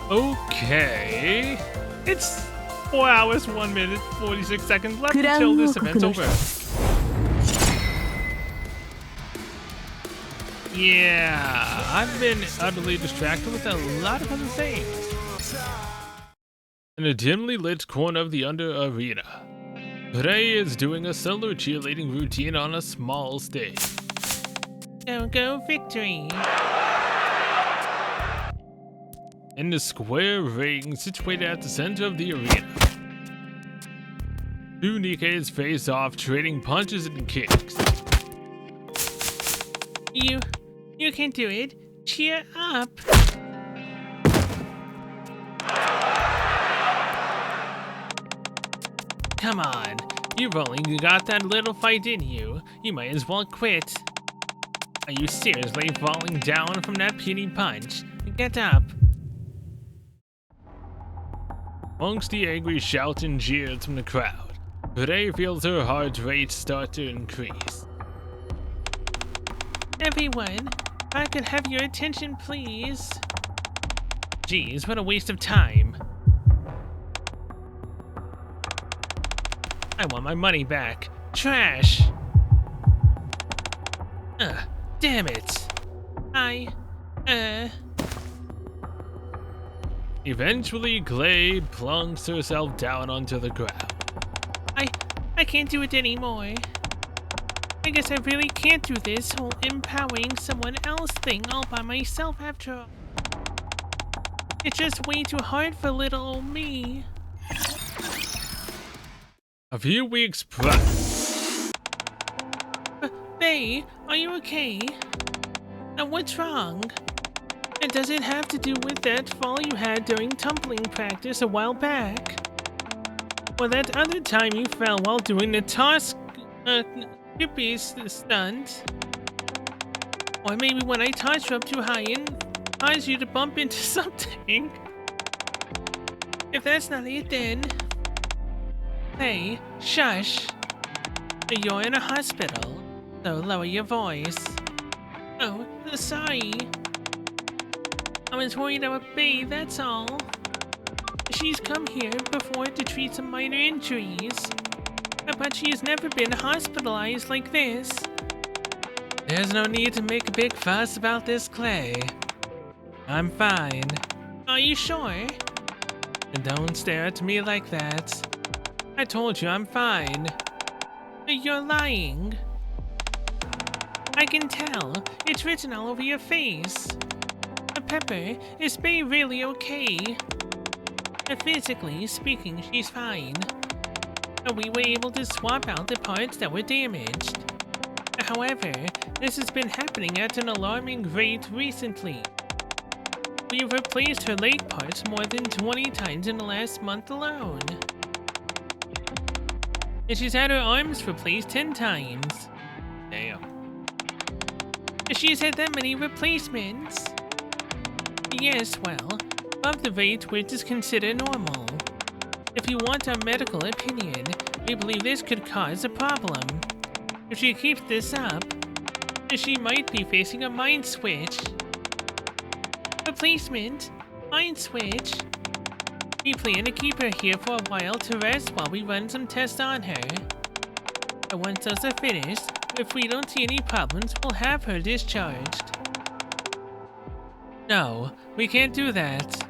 Okay. It's 4 hours, 1 minute, 46 seconds left until this event's over. Yeah, I've been utterly distracted with a lot of other things. In a dimly lit corner of the under arena, Ray is doing a solo cheerleading routine on a small stage. Go victory! In the square ring situated at the center of the arena, two Nikkes face off, trading punches and kicks. You can do it. Cheer up. Come on, you've only got that little fight in you. You might as well quit. Are you seriously falling down from that puny punch? Get up. Amongst the angry shouts and jeers from the crowd, Ray feels her heart rate start to increase. Everyone, if I could have your attention, please. Geez, what a waste of time. I want my money back. Trash! Damn it. Eventually, Clay plunks herself down onto the ground. I can't do it anymore. I guess I really can't do this whole empowering someone else thing all by myself after all. It's just way too hard for little old me. A few weeks prior. Faye, are you okay? What's wrong? And does it have to do with that fall you had during tumbling practice a while back? Or that other time you fell while doing the toss stunt? Or maybe when I tossed you up too high and caused you to bump into something? If that's not it, then... Hey, shush. You're in a hospital, so lower your voice. Oh, sorry. I was worried about Faye, that's all. She's come here before to treat some minor injuries, but she has never been hospitalized like this. There's no need to make a big fuss about this, Clay. I'm fine. Are you sure? And don't stare at me like that. I told you I'm fine. You're lying. I can tell. It's written all over your face. Pepper, is Faye really okay? Physically speaking, she's fine. We were able to swap out the parts that were damaged. However, this has been happening at an alarming rate recently. We've replaced her leg parts more than 20 times in the last month alone. And she's had her arms replaced 10 times. Damn. She's had that many replacements. Yes, well, above the rate which is considered normal. If you want our medical opinion, we believe this could cause a problem. If she keeps this up, she might be facing a mind switch. Replacement? Mind switch? We plan to keep her here for a while to rest while we run some tests on her. Once those are finished, if we don't see any problems, we'll have her discharged. No, we can't do that.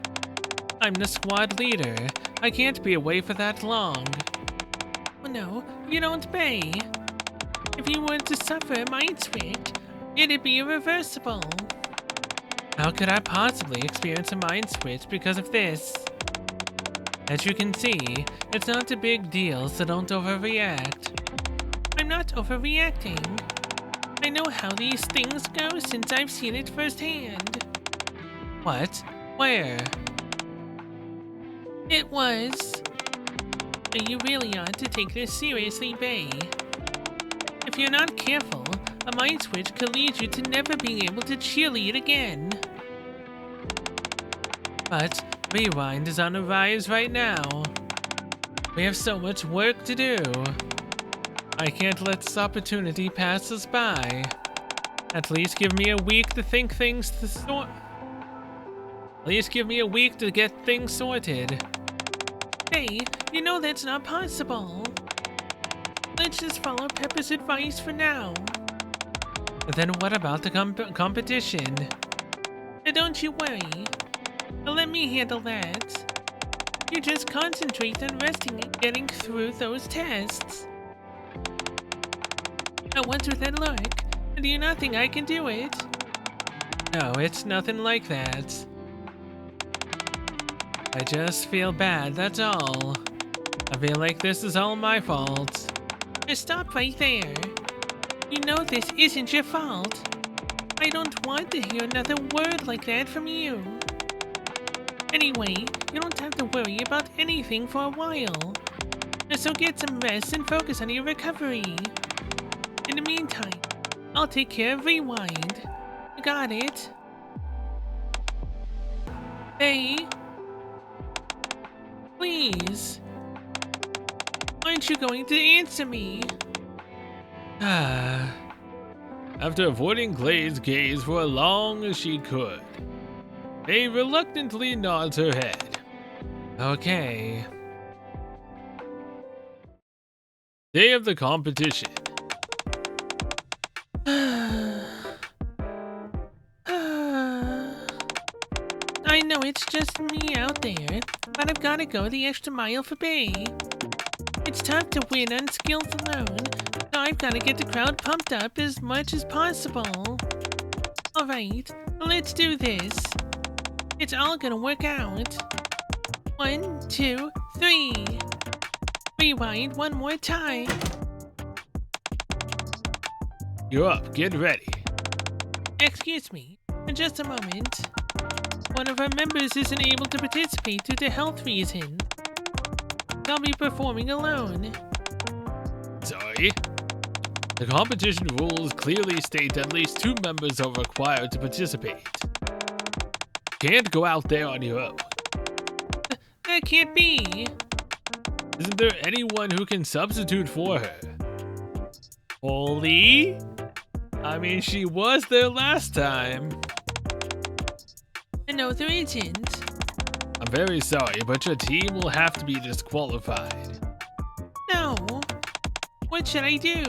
I'm the squad leader. I can't be away for that long. No, you don't pay. If you were to suffer a mind switch, it'd be irreversible. How could I possibly experience a mind switch because of this? As you can see, it's not a big deal, so don't overreact. I'm not overreacting. I know how these things go since I've seen it firsthand. What? Where? It was... You really ought to take this seriously, Bay. If you're not careful, a mind switch could lead you to never being able to cheerlead again. But Rewind is on the rise right now. We have so much work to do. I can't let this opportunity pass us by. At least give me a week to think things to sort. Please give me a week to get things sorted. Hey, you know that's not possible. Let's just follow Pepper's advice for now. Then what about the competition? Don't you worry. Let me handle that. You just concentrate on resting and getting through those tests. What's with that look? Do you not think I can do it? No, it's nothing like that. I just feel bad, that's all. I feel like this is all my fault. Just stop right there. You know this isn't your fault. I don't want to hear another word like that from you. Anyway, you don't have to worry about anything for a while. So get some rest and focus on your recovery. In the meantime, I'll take care of Rewind. Got it? Hey? Please. Aren't you going to answer me? After avoiding Clay's gaze for as long as she could, Faye reluctantly nods her head. Okay. Day of the competition. I know it's just me out there, but I've got to go the extra mile for Bay. It's tough to win on skills alone, so I've got to get the crowd pumped up as much as possible. Alright, let's do this. It's all gonna work out. 1, 2, 3. Rewind one more time. You're up, get ready. Excuse me, just a moment. One of our members isn't able to participate due to health reasons. I'll be performing alone. Sorry? The competition rules clearly state that at least 2 members are required to participate. Can't go out there on your own. That can't be. Isn't there anyone who can substitute for her? Holly? I mean, she was there last time. No, there isn't. I'm very sorry, but your team will have to be disqualified. No. What should I do?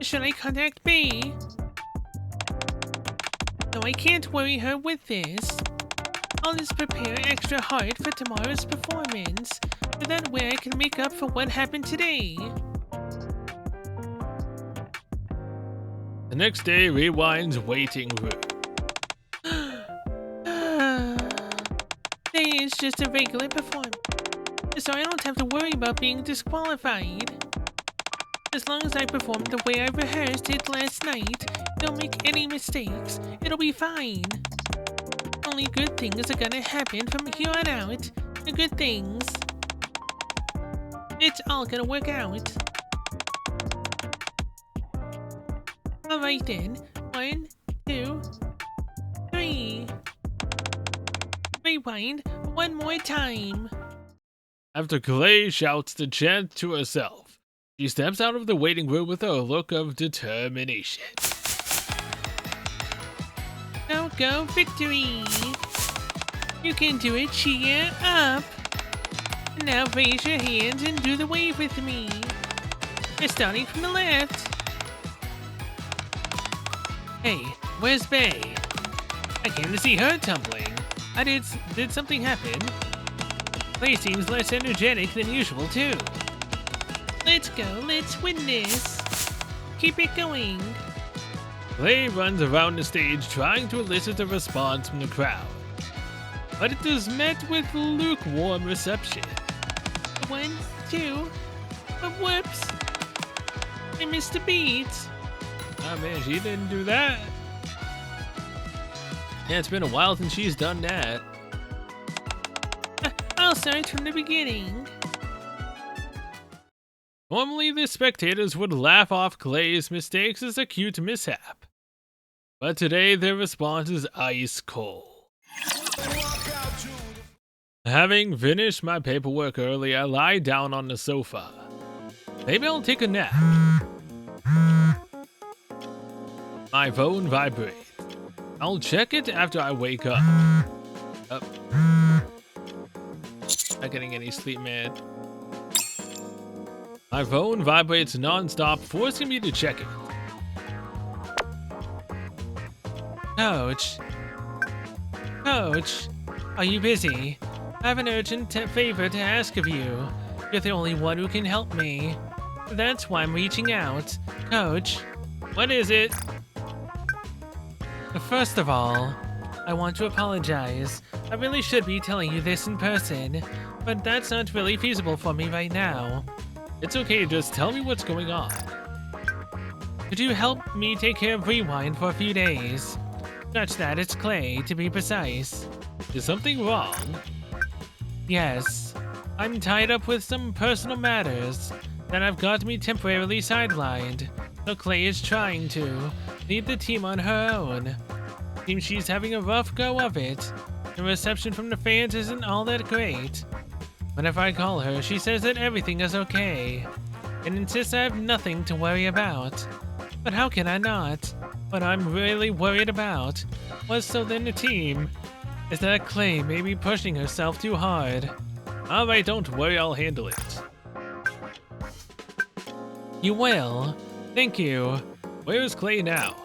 Should I contact B? No, I can't worry her with this. I'll just prepare extra hard for tomorrow's performance, so that way I can make up for what happened today. The next day, Rewind's waiting room. Today is just a regular performance, so I don't have to worry about being disqualified. As long as I perform the way I rehearsed it last night, don't make any mistakes, it'll be fine. Only good things are gonna happen from here on out. Good things. It's all gonna work out. Alright then. 1, 2, 3. Rewind one more time. After Clay shouts the chant to herself, she steps out of the waiting room with a look of determination. Go victory! You can do it, cheer up! Now raise your hands and do the wave with me. Starting from the left. Hey, where's Bay? I came to see her tumbling. Did something happen? Clay seems less energetic than usual too. Let's go, let's win this. Keep it going. Clay runs around the stage trying to elicit a response from the crowd, but it is met with lukewarm reception. 1, 2, but whoops! I missed a beat. Oh man, she didn't do that. Yeah, it's been a while since she's done that. I'll start from the beginning. Normally, the spectators would laugh off Clay's mistakes as a cute mishap, but today their response is ice cold. Having finished my paperwork early, I lie down on the sofa. Maybe I'll take a nap. My phone vibrates. I'll check it after I wake up. Oh. Not getting any sleep, man. My phone vibrates non-stop, forcing me to check it. Coach? Coach? Are you busy? I have an urgent favor to ask of you. You're the only one who can help me. That's why I'm reaching out. Coach? What is it? First of all, I want to apologize. I really should be telling you this in person, but that's not really feasible for me right now. It's okay, just tell me what's going on. Could you help me take care of Rewind for a few days? Scratch that, it's Clay, to be precise. Is something wrong? Yes. I'm tied up with some personal matters that have got me temporarily sidelined, so Clay is trying to lead the team on her own. Seems she's having a rough go of it. The reception from the fans isn't all that great. Whenever I call her, she says that everything is okay, and insists I have nothing to worry about. But how can I not? What I'm really worried about was so then the team is that Clay may be pushing herself too hard. Alright, don't worry, I'll handle it. You will? Thank you. Where is Clay now?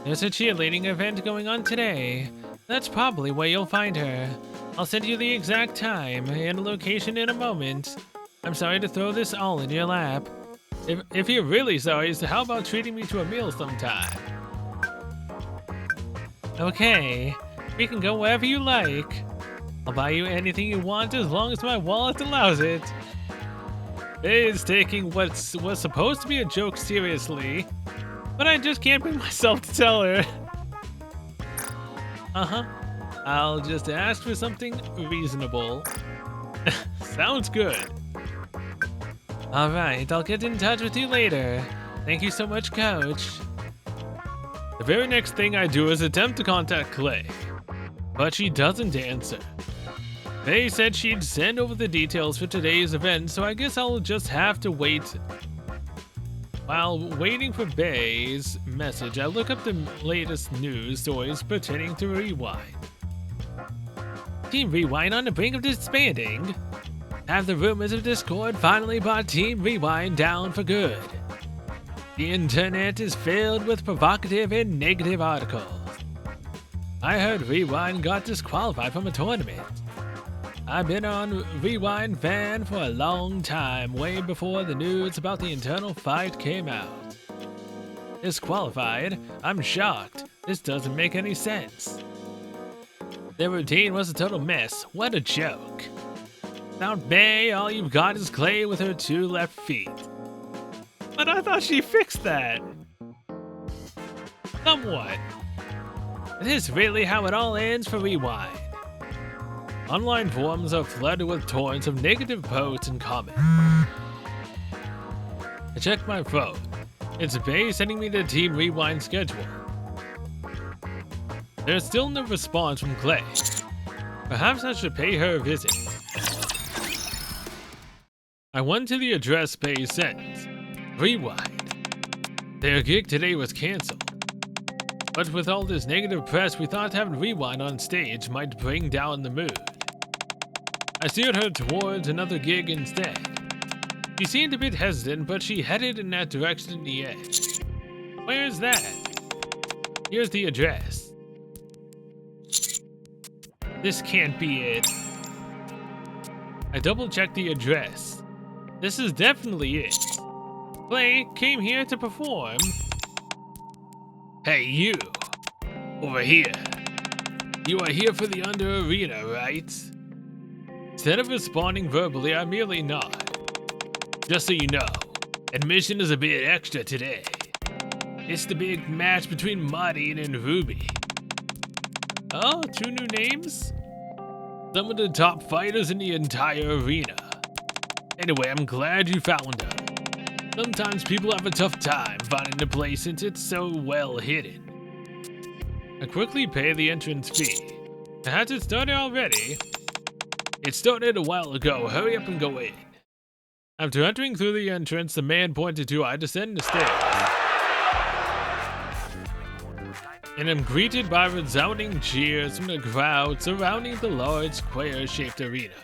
There's a cheerleading event going on today. That's probably where you'll find her. I'll send you the exact time and location in a moment. I'm sorry to throw this all in your lap. If you're really sorry, so how about treating me to a meal sometime? Okay, we can go wherever you like. I'll buy you anything you want as long as my wallet allows it. It's taking what was supposed to be a joke seriously, but I just can't bring myself to tell her. I'll just ask for something reasonable. Sounds good. Alright, I'll get in touch with you later. Thank you so much, Coach. The very next thing I do is attempt to contact Clay, but she doesn't answer. They said she'd send over the details for today's event, so I guess I'll just have to wait. While waiting for Bay's message, I look up the latest news stories pertaining to Rewind. Team Rewind on the brink of disbanding? Have the rumors of discord finally brought Team Rewind down for good? The internet is filled with provocative and negative articles. I heard Rewind got disqualified from a tournament. I've been on Rewind fan for a long time, way before the news about the internal fight came out. Disqualified? I'm shocked. This doesn't make any sense. Their routine was a total mess. What a joke. Without Bay, all you've got is Clay with her 2 left feet. But I thought she fixed that. Somewhat. Is this really how it all ends for Rewind? Online forums are flooded with torrents of negative posts and comments. I checked my phone. It's Bay sending me the Team Rewind schedule. There's still no response from Clay. Perhaps I should pay her a visit. I went to the address Bay sent. Rewind. Their gig today was cancelled. But with all this negative press, we thought having Rewind on stage might bring down the mood. I steered her towards another gig instead. She seemed a bit hesitant, but she headed in that direction in the end. Where's that? Here's the address. This can't be it. I double-checked the address. This is definitely it. Clay came here to perform. Hey, you. Over here. You are here for the Under Arena, right? Instead of responding verbally, I merely nod. Just so you know, admission is a bit extra today. It's the big match between Martin and Ruby. Oh, 2 new names? Some of the top fighters in the entire arena. Anyway, I'm glad you found her. Sometimes people have a tough time finding the place since it's so well hidden. I quickly pay the entrance fee. Has it started already? It started a while ago. Hurry up and go in. After entering through the entrance, the man pointed to I descend the stairs. and am greeted by resounding cheers from the crowd surrounding the large square-shaped arena.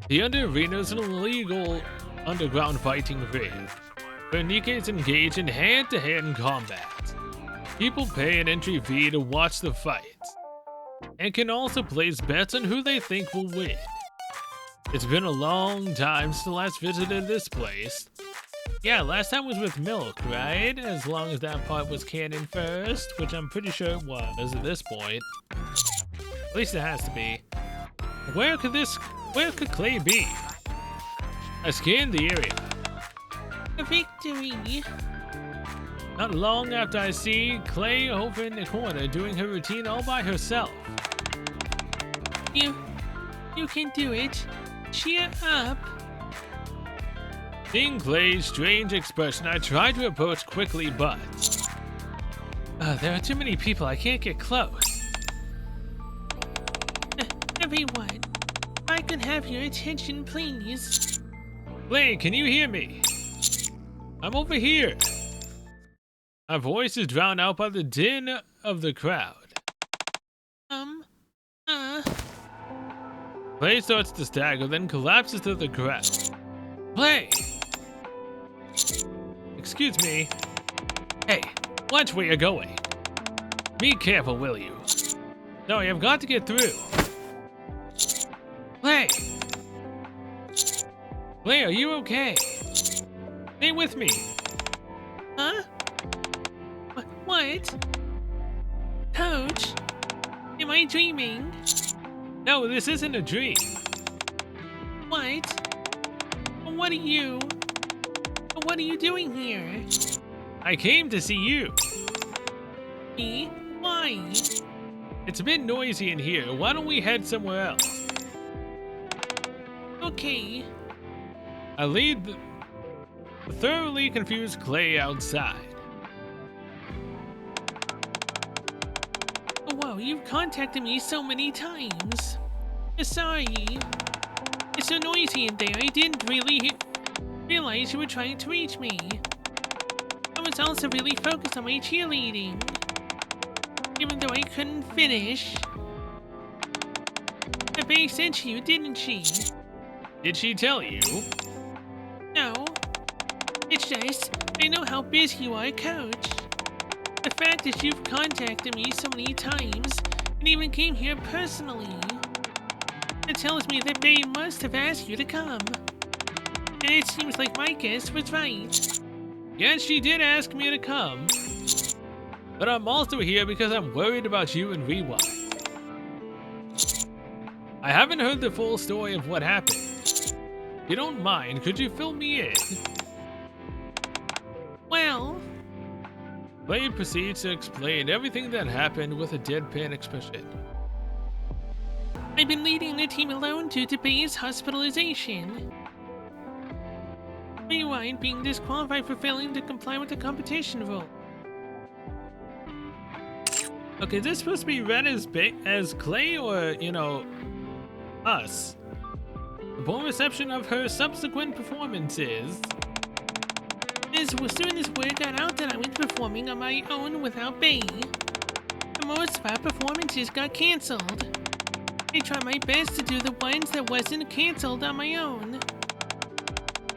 The arena is an illegal underground fighting ring, where Nikke is engaged in hand-to-hand combat. People pay an entry fee to watch the fights, and can also place bets on who they think will win. It's been a long time since I last visited this place. Yeah, last time was with Milk, right? As long as that part was canon first, which I'm pretty sure it was at this point. At least it has to be. Where could Clay be? I scanned the area. A victory! Not long after I see Clay over in the corner doing her routine all by herself. You can do it. Cheer up. Seeing Clay's strange expression, I tried to approach quickly, but there are too many people. I can't get close. Everyone, I can have your attention, please. Clay, can you hear me? I'm over here. My voice is drowned out by the din of the crowd. Clay starts to stagger, then collapses to the crowd. Clay! Excuse me. Hey, watch where you're going. Be careful, will you? Sorry, I've got to get through. Clay! Clay, are you okay? Stay with me. Huh? What? Coach? Am I dreaming? No, this isn't a dream. What? What are you doing here? I came to see you. Me? Why? It's a bit noisy in here. Why don't we head somewhere else? Okay. I lead the thoroughly confused Clay outside. Whoa, you've contacted me so many times. Sorry. It's so noisy in there. I didn't really realize you were trying to reach me. I was also really focused on my cheerleading. Even though I couldn't finish. Faye sent you, didn't she? Did she tell you? No. It's just, I know how busy you are, Coach. The fact that you've contacted me so many times and even came here personally, it tells me that Faye must have asked you to come. And it seems like my guess was right. Yes, she did ask me to come. But I'm also here because I'm worried about you and Rewind. I haven't heard the full story of what happened. If you don't mind, could you fill me in? Well... Clay proceeds to explain everything that happened with a deadpan expression. I've been leading the team alone due to Faye's hospitalization. Rewind being disqualified for failing to comply with the competition rule. Okay, is this supposed to be read as Clay or, you know, us? The poor reception of her subsequent performances. As soon as word got out that I was performing on my own without Faye, the most of our performances got cancelled. I tried my best to do the ones that wasn't cancelled on my own.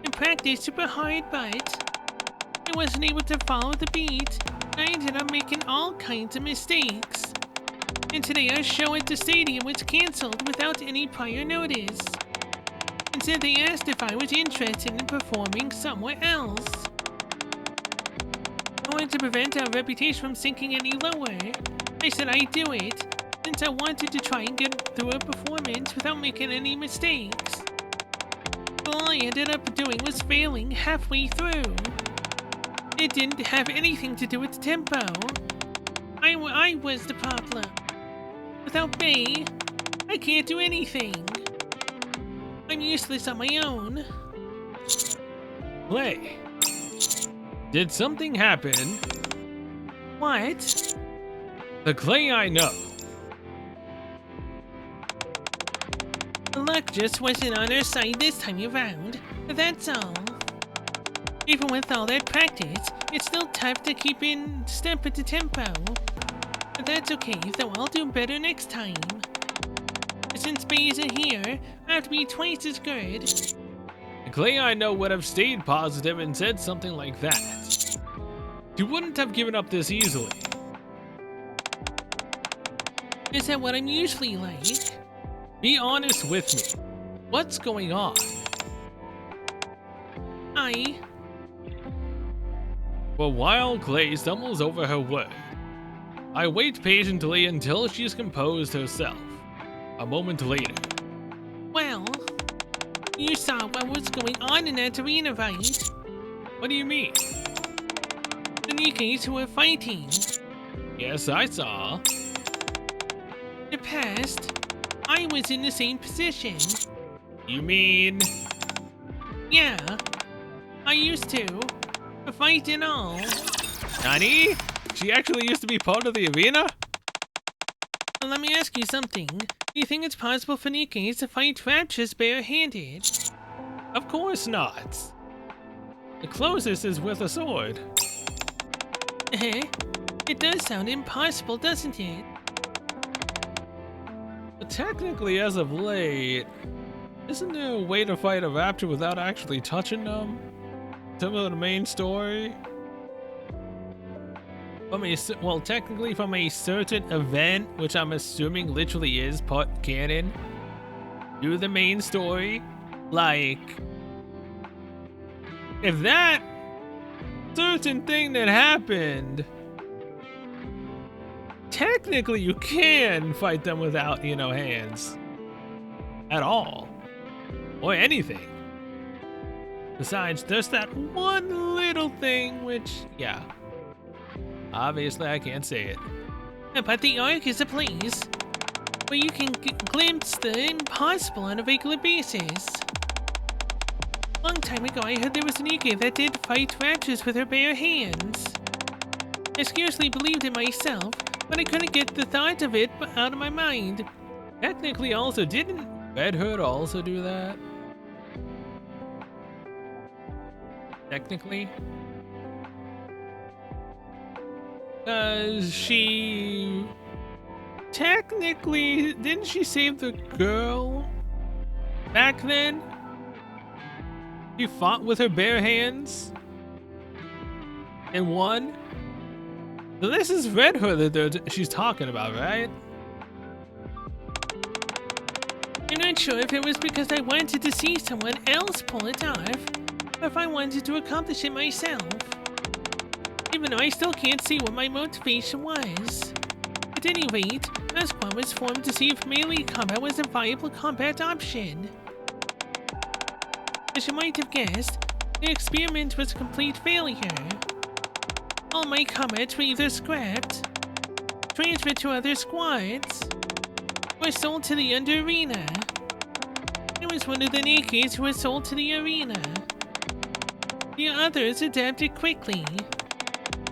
I practiced super hard, but I wasn't able to follow the beat. I ended up making all kinds of mistakes. And today our show at the stadium was cancelled without any prior notice. Instead they asked if I was interested in performing somewhere else. I wanted to prevent our reputation from sinking any lower. I said I'd do it, since I wanted to try and get through a performance without making any mistakes. All I ended up doing was failing halfway through. It didn't have anything to do with the tempo. I was the problem. Without Faye, I can't do anything. I'm useless on my own. Clay, did something happen? What? The Clay I know. Luck just wasn't on her side this time around, that's all. Even with all that practice, it's still tough to keep in step with the tempo. But that's okay, though I'll do better next time. Since Bay isn't here, I have to be twice as good. Clay I know would have stayed positive and said something like that. She wouldn't have given up this easily. Is that what I'm usually like? Be honest with me. What's going on? For a while, Clay stumbles over her word. I wait patiently until she's composed herself. A moment later. Well, you saw what was going on in that arena, right? What do you mean? The Nikkes who were fighting. Yes, I saw. In the past, I was in the same position. You mean? Yeah, I used to. Fight and all. Nani? She actually used to be part of the arena? Well, let me ask you something. Do you think it's possible for Nikkes to fight raptures barehanded? Of course not. The closest is with a sword. It does sound impossible, doesn't it? But technically, as of late, isn't there a way to fight a raptor without actually touching them? Similar to the main story? Well, technically from a certain event, which I'm assuming literally is part canon, to the main story. Like, if that certain thing that happened, technically you can fight them without, hands. At all. Or anything. Besides, there's that one little thing which, yeah. Obviously, I can't say it. But the Ark is a place where you can glimpse the impossible on a regular basis. Long time ago, I heard there was an Nikke that did fight raptors with her bare hands. I scarcely believed it myself, but I couldn't get the thought of it out of my mind. Technically, also didn't Red Hood also do that? Technically? She... Technically, didn't she save the girl? Back then? She fought with her bare hands? And won? So this is Red Hood that she's talking about, right? I'm not sure if it was because I wanted to see someone else pull it off, or if I wanted to accomplish it myself. Even though I still can't see what my motivation was. At any rate, a squad was formed to see if melee combat was a viable combat option. As you might have guessed, the experiment was a complete failure. All my comrades were either scrapped, transferred to other squads, or sold to the under arena. I was one of the Nikkes who was sold to the arena. The others adapted quickly,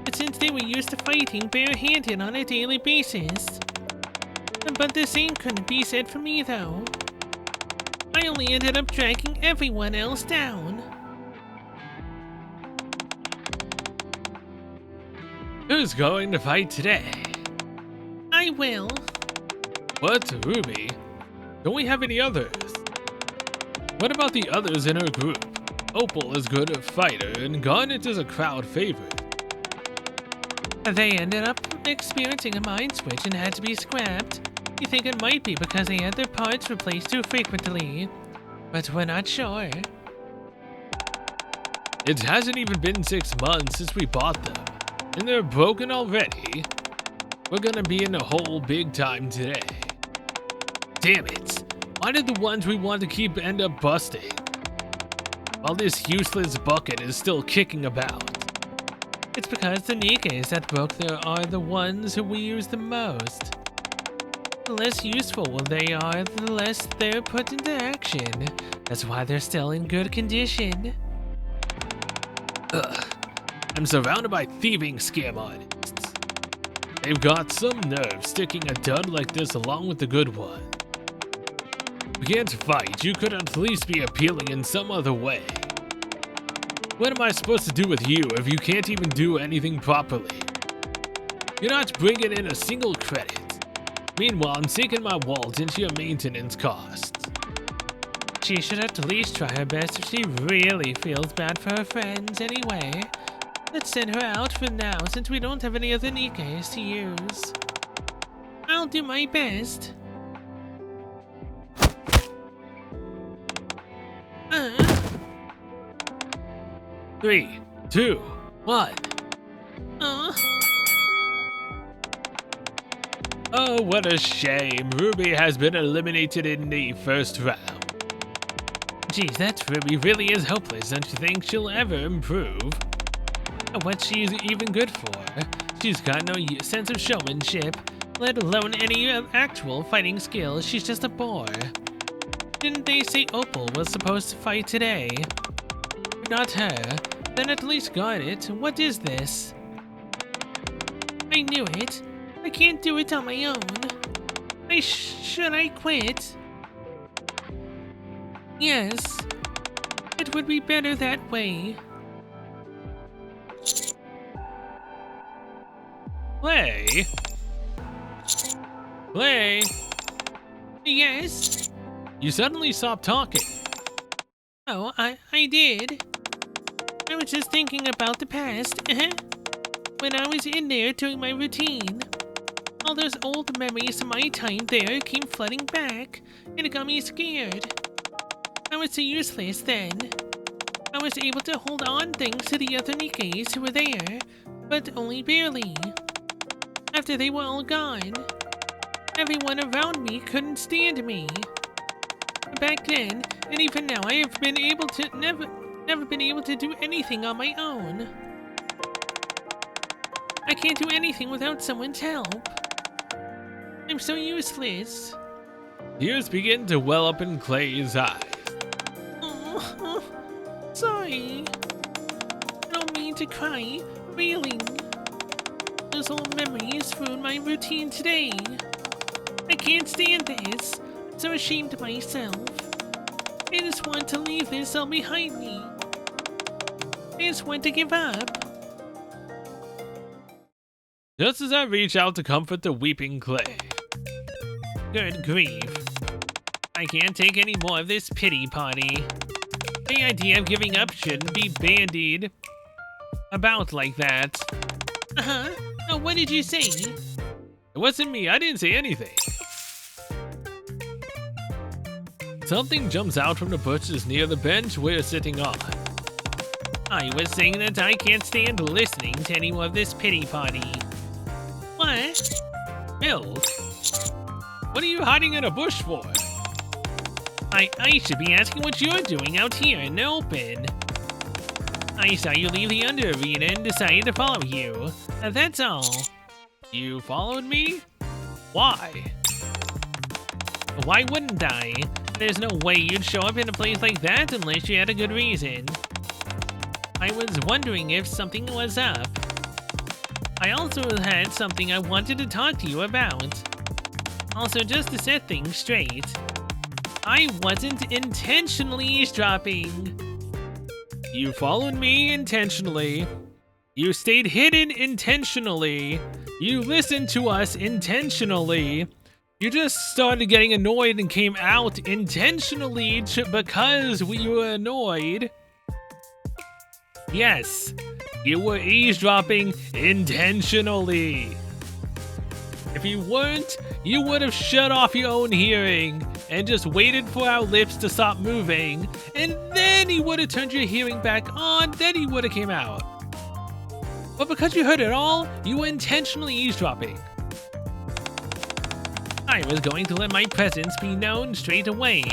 but since they were used to fighting barehanded on a daily basis. But the same couldn't be said for me though. I only ended up dragging everyone else down. Who's going to fight today? I will. What, Ruby? Don't we have any others? What about the others in her group? Opal is good a fighter, and Garnet is a crowd favorite. They ended up experiencing a mind switch and had to be scrapped. You think it might be because they had their parts replaced too frequently, but we're not sure. It hasn't even been 6 months since we bought them, and they're broken already. We're gonna be in a hole big time today. Damn it! Why did the ones we want to keep end up busting? While this useless bucket is still kicking about. It's because the Nikkes that broke there are the ones who we use the most. The less useful they are, the less they're put into action. That's why they're still in good condition. Ugh. I'm surrounded by thieving scam artists. They've got some nerve sticking a dud like this along with the good one. We can't fight, you could at least be appealing in some other way. What am I supposed to do with you if you can't even do anything properly? You're not bringing in a single credit. Meanwhile, I'm sinking my wallet into your maintenance costs. She should at least try her best if she really feels bad for her friends anyway. Let's send her out for now since we don't have any other Nikkes to use. I'll do my best. 3, 2, 1. Oh, what a shame. Ruby has been eliminated in the first round. Geez, that Ruby really is hopeless. Don't you think she'll ever improve? What's she even good for? She's got no sense of showmanship, let alone any actual fighting skills. She's just a bore. Didn't they say Opal was supposed to fight today? Not her. Then at least got it. What is this? I knew it. I can't do it on my own. Should I quit? Yes. It would be better that way. Clay? Clay? Yes? You suddenly stopped talking. Oh, I did. I was just thinking about the past. When I was in there doing my routine. All those old memories of my time there came flooding back, and it got me scared. I was so useless then. I was able to hold on things to the other Nikkes who were there, but only barely. After they were all gone, everyone around me couldn't stand me. Back then, and even now, I have been able to never been able to do anything on my own. I can't do anything without someone's help. I'm so useless. Tears begin to well up in Clay's eyes. Oh, sorry. I don't mean to cry, really. Those old memories ruined my routine today. I can't stand this. I'm so ashamed of myself. I just want to leave this all behind me. I just want to give up. Just as I reach out to comfort the weeping Clay. Good grief. I can't take any more of this pity party. The idea of giving up shouldn't be bandied about like that. Uh-huh. Oh, what did you say? It wasn't me, I didn't say anything. Something jumps out from the bushes near the bench we're sitting on. I was saying that I can't stand listening to any more of this pity party. What? Milk? What are you hiding in a bush for? I should be asking what you're doing out here in the open. I saw you leave the under arena and decided to follow you. That's all. You followed me? Why? Why wouldn't I? There's no way you'd show up in a place like that unless you had a good reason. I was wondering if something was up. I also had something I wanted to talk to you about. Also, just to set things straight, I wasn't intentionally eavesdropping. You followed me intentionally. You stayed hidden intentionally. You listened to us intentionally. You just started getting annoyed and came out intentionally because we were annoyed. Yes, you were eavesdropping intentionally. If you weren't, you would have shut off your own hearing and just waited for our lips to stop moving, and then he would have turned your hearing back on, then he would have came out. But because you heard it all, you were intentionally eavesdropping. I was going to let my presence be known straight away.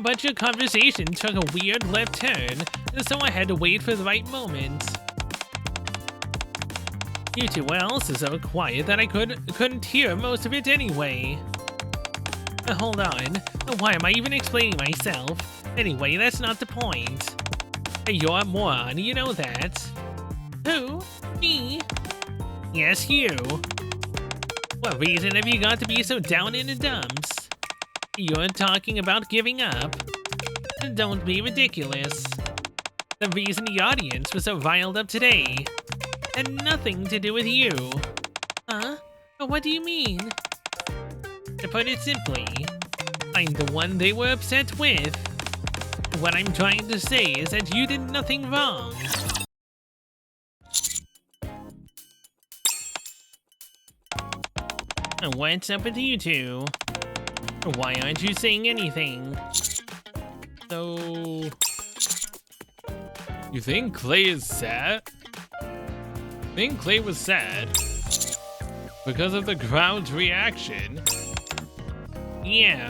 But your conversation took a weird left turn, so I had to wait for the right moment. You two were also so quiet that I couldn't hear most of it anyway. Hold on, why am I even explaining myself? Anyway, that's not the point. You're a moron, you know that. Who? Me? Yes, you. What reason have you got to be so down in the dumps? You're talking about giving up? Don't be ridiculous. The reason the audience was so riled up today had nothing to do with you. Huh? What do you mean? To put it simply, I'm the one they were upset with. What I'm trying to say is that you did nothing wrong. What's up with you two? Why aren't you saying anything? So... You think Clay is sad? I think Clay was sad because of the crowd's reaction. Yeah.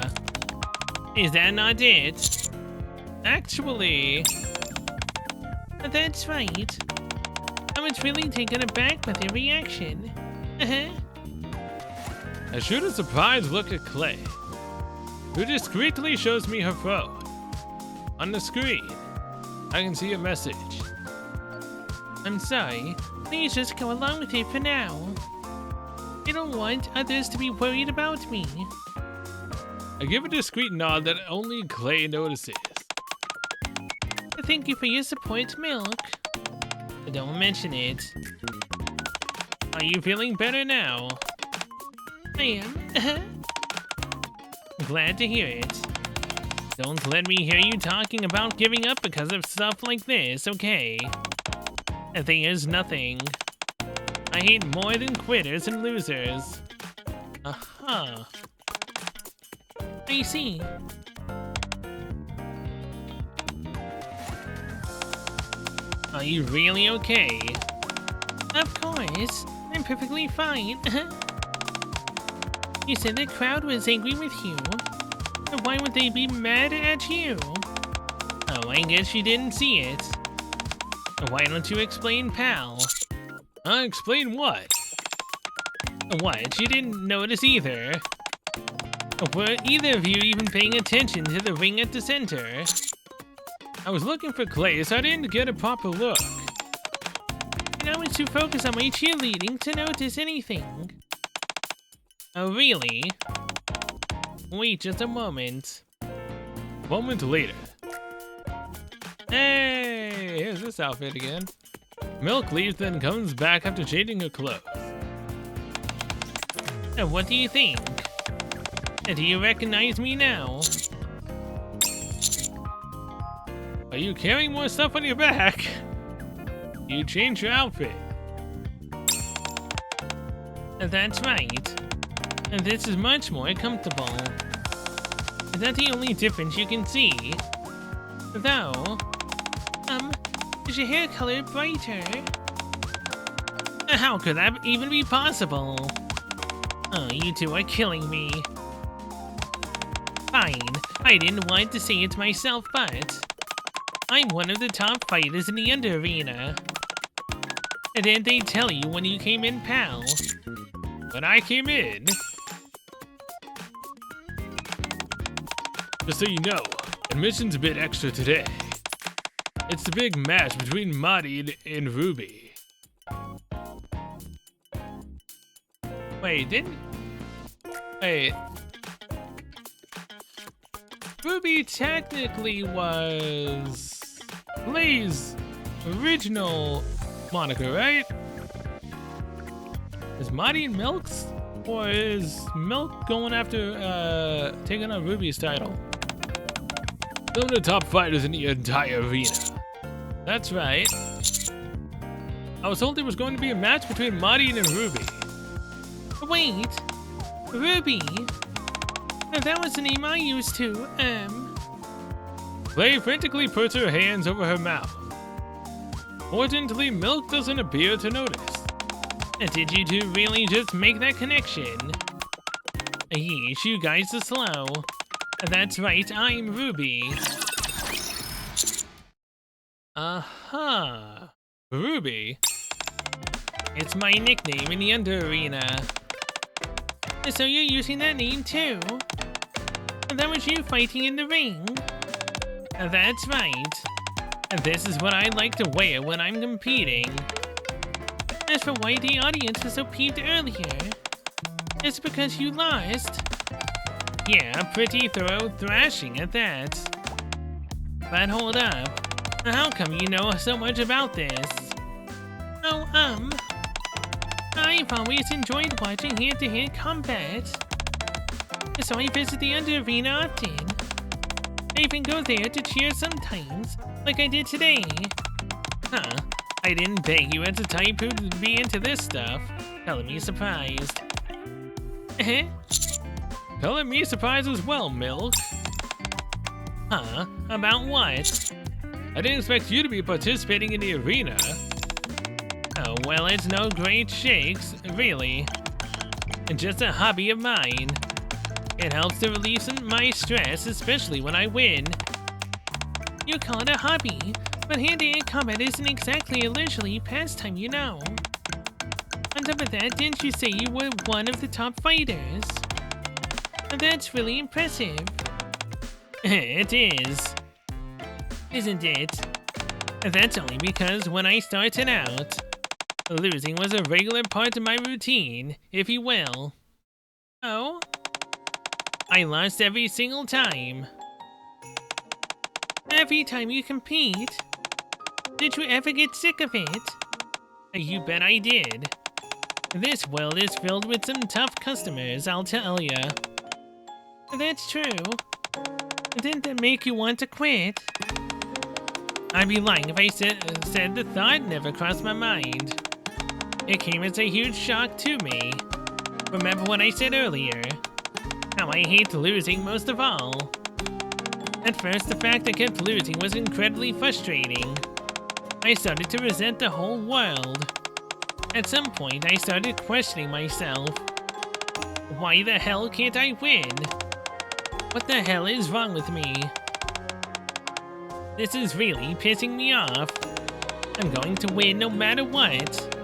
Is that not it? Actually... That's right. I was really taken aback by their reaction. I shoot a surprised look at Clay, who discreetly shows me her phone. On the screen, I can see a message. I'm sorry. Please just go along with it for now. I don't want others to be worried about me. I give a discreet nod that only Clay notices. Thank you for your support, Milk. Don't mention it. Are you feeling better now? I am. Glad to hear it. Don't let me hear you talking about giving up because of stuff like this, okay? There's nothing. I hate more than quitters and losers. Aha. I see. Are you really okay? Of course. I'm perfectly fine. You said the crowd was angry with you. Why would they be mad at you? Oh, I guess you didn't see it. Why don't you explain, pal? Explain what? What? You didn't notice either. Were either of you even paying attention to the ring at the center? I was looking for Clay, so I didn't get a proper look. And I was too focused on my cheerleading to notice anything. Oh, really? Wait just a moment. Moment later. Hey, here's this outfit again. Milk leaves, then comes back after changing her clothes. What do you think? Do you recognize me now? Are you carrying more stuff on your back? You changed your outfit. That's right. And this is much more comfortable. Is that the only difference you can see? Though, is your hair color brighter? How could that even be possible? Oh, you two are killing me. Fine, I didn't want to say it myself, but I'm one of the top fighters in the Under Arena. Didn't they tell you when you came in, pal? When I came in... Just so you know, admission's a bit extra today. It's the big match between Marty and Ruby. Wait. Ruby technically was Clay's original moniker, right? Is Marty and Milk's? Or is Milk going after, taking on Ruby's title? Some of the top fighters in the entire arena. That's right. I was told there was going to be a match between Marty and Ruby. Wait, Ruby? That was the name I used to, Clay frantically puts her hands over her mouth. Fortunately, Milk doesn't appear to notice. Did you two really just make that connection? Yeesh, you guys are slow. That's right, I'm Ruby. Aha. Ruby? It's my nickname in the Under Arena. So you're using that name too? That was you fighting in the ring? That's right. This is what I like to wear when I'm competing. As for why the audience was so peeved earlier, it's because you lost. Yeah, a pretty thorough thrashing at that. But hold up, how come you know so much about this? Oh, I I've always enjoyed watching hand-to-hand combat, so I visit the Under Arena often. I even go there to cheer sometimes, like I did today. Huh, I didn't beg you as a type who'd be into this stuff. Color me surprised. Color me surprised as well, Milk. Huh? About what? I didn't expect you to be participating in the arena. Oh, well, it's no great shakes, really. It's just a hobby of mine. It helps to release my stress, especially when I win. You call it a hobby, but hand-to-hand combat isn't exactly a leisurely pastime, you know. On top of that, didn't you say you were one of the top fighters? That's really impressive. It is. Isn't it? That's only because when I started out, losing was a regular part of my routine, if you will. Oh? I lost every single time. Every time you compete? Did you ever get sick of it? You bet I did. This world is filled with some tough customers, I'll tell ya. That's true. Didn't that make you want to quit? I'd be lying if I said the thought never crossed my mind. It came as a huge shock to me. Remember what I said earlier? How I hate losing most of all. At first, the fact I kept losing was incredibly frustrating. I started to resent the whole world. At some point, I started questioning myself. Why the hell can't I win? What the hell is wrong with me? This is really pissing me off. I'm going to win no matter what.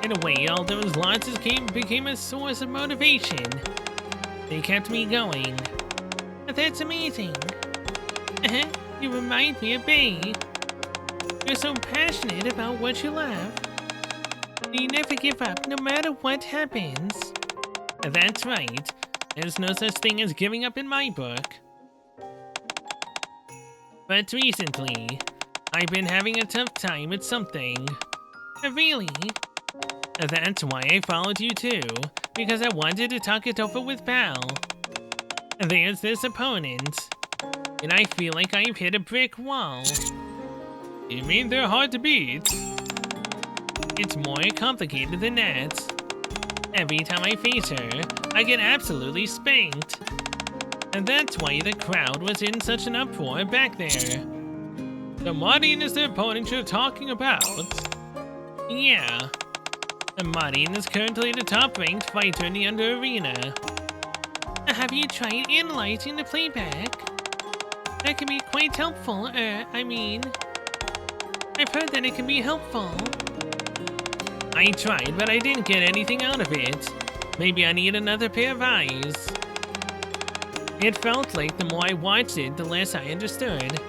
In a way, all those losses became a source of motivation. They kept me going. That's amazing. You remind me of Bay. You're so passionate about what you love. You never give up no matter what happens. That's right. There's no such thing as giving up in my book. But recently, I've been having a tough time with something. Really? That's why I followed you too, because I wanted to talk it over with Pal. There's this opponent, and I feel like I've hit a brick wall. You mean they're hard to beat? It's more complicated than that. Every time I face her, I get absolutely spanked. And that's why the crowd was in such an uproar back there. The Martin is the opponent you're talking about? Yeah. The Martin is currently the top-ranked fighter in the Under Arena. Have you tried analyzing the playback? That can be quite helpful, I've heard that it can be helpful. I tried, but I didn't get anything out of it. Maybe I need another pair of eyes. It felt like the more I watched it, the less I understood.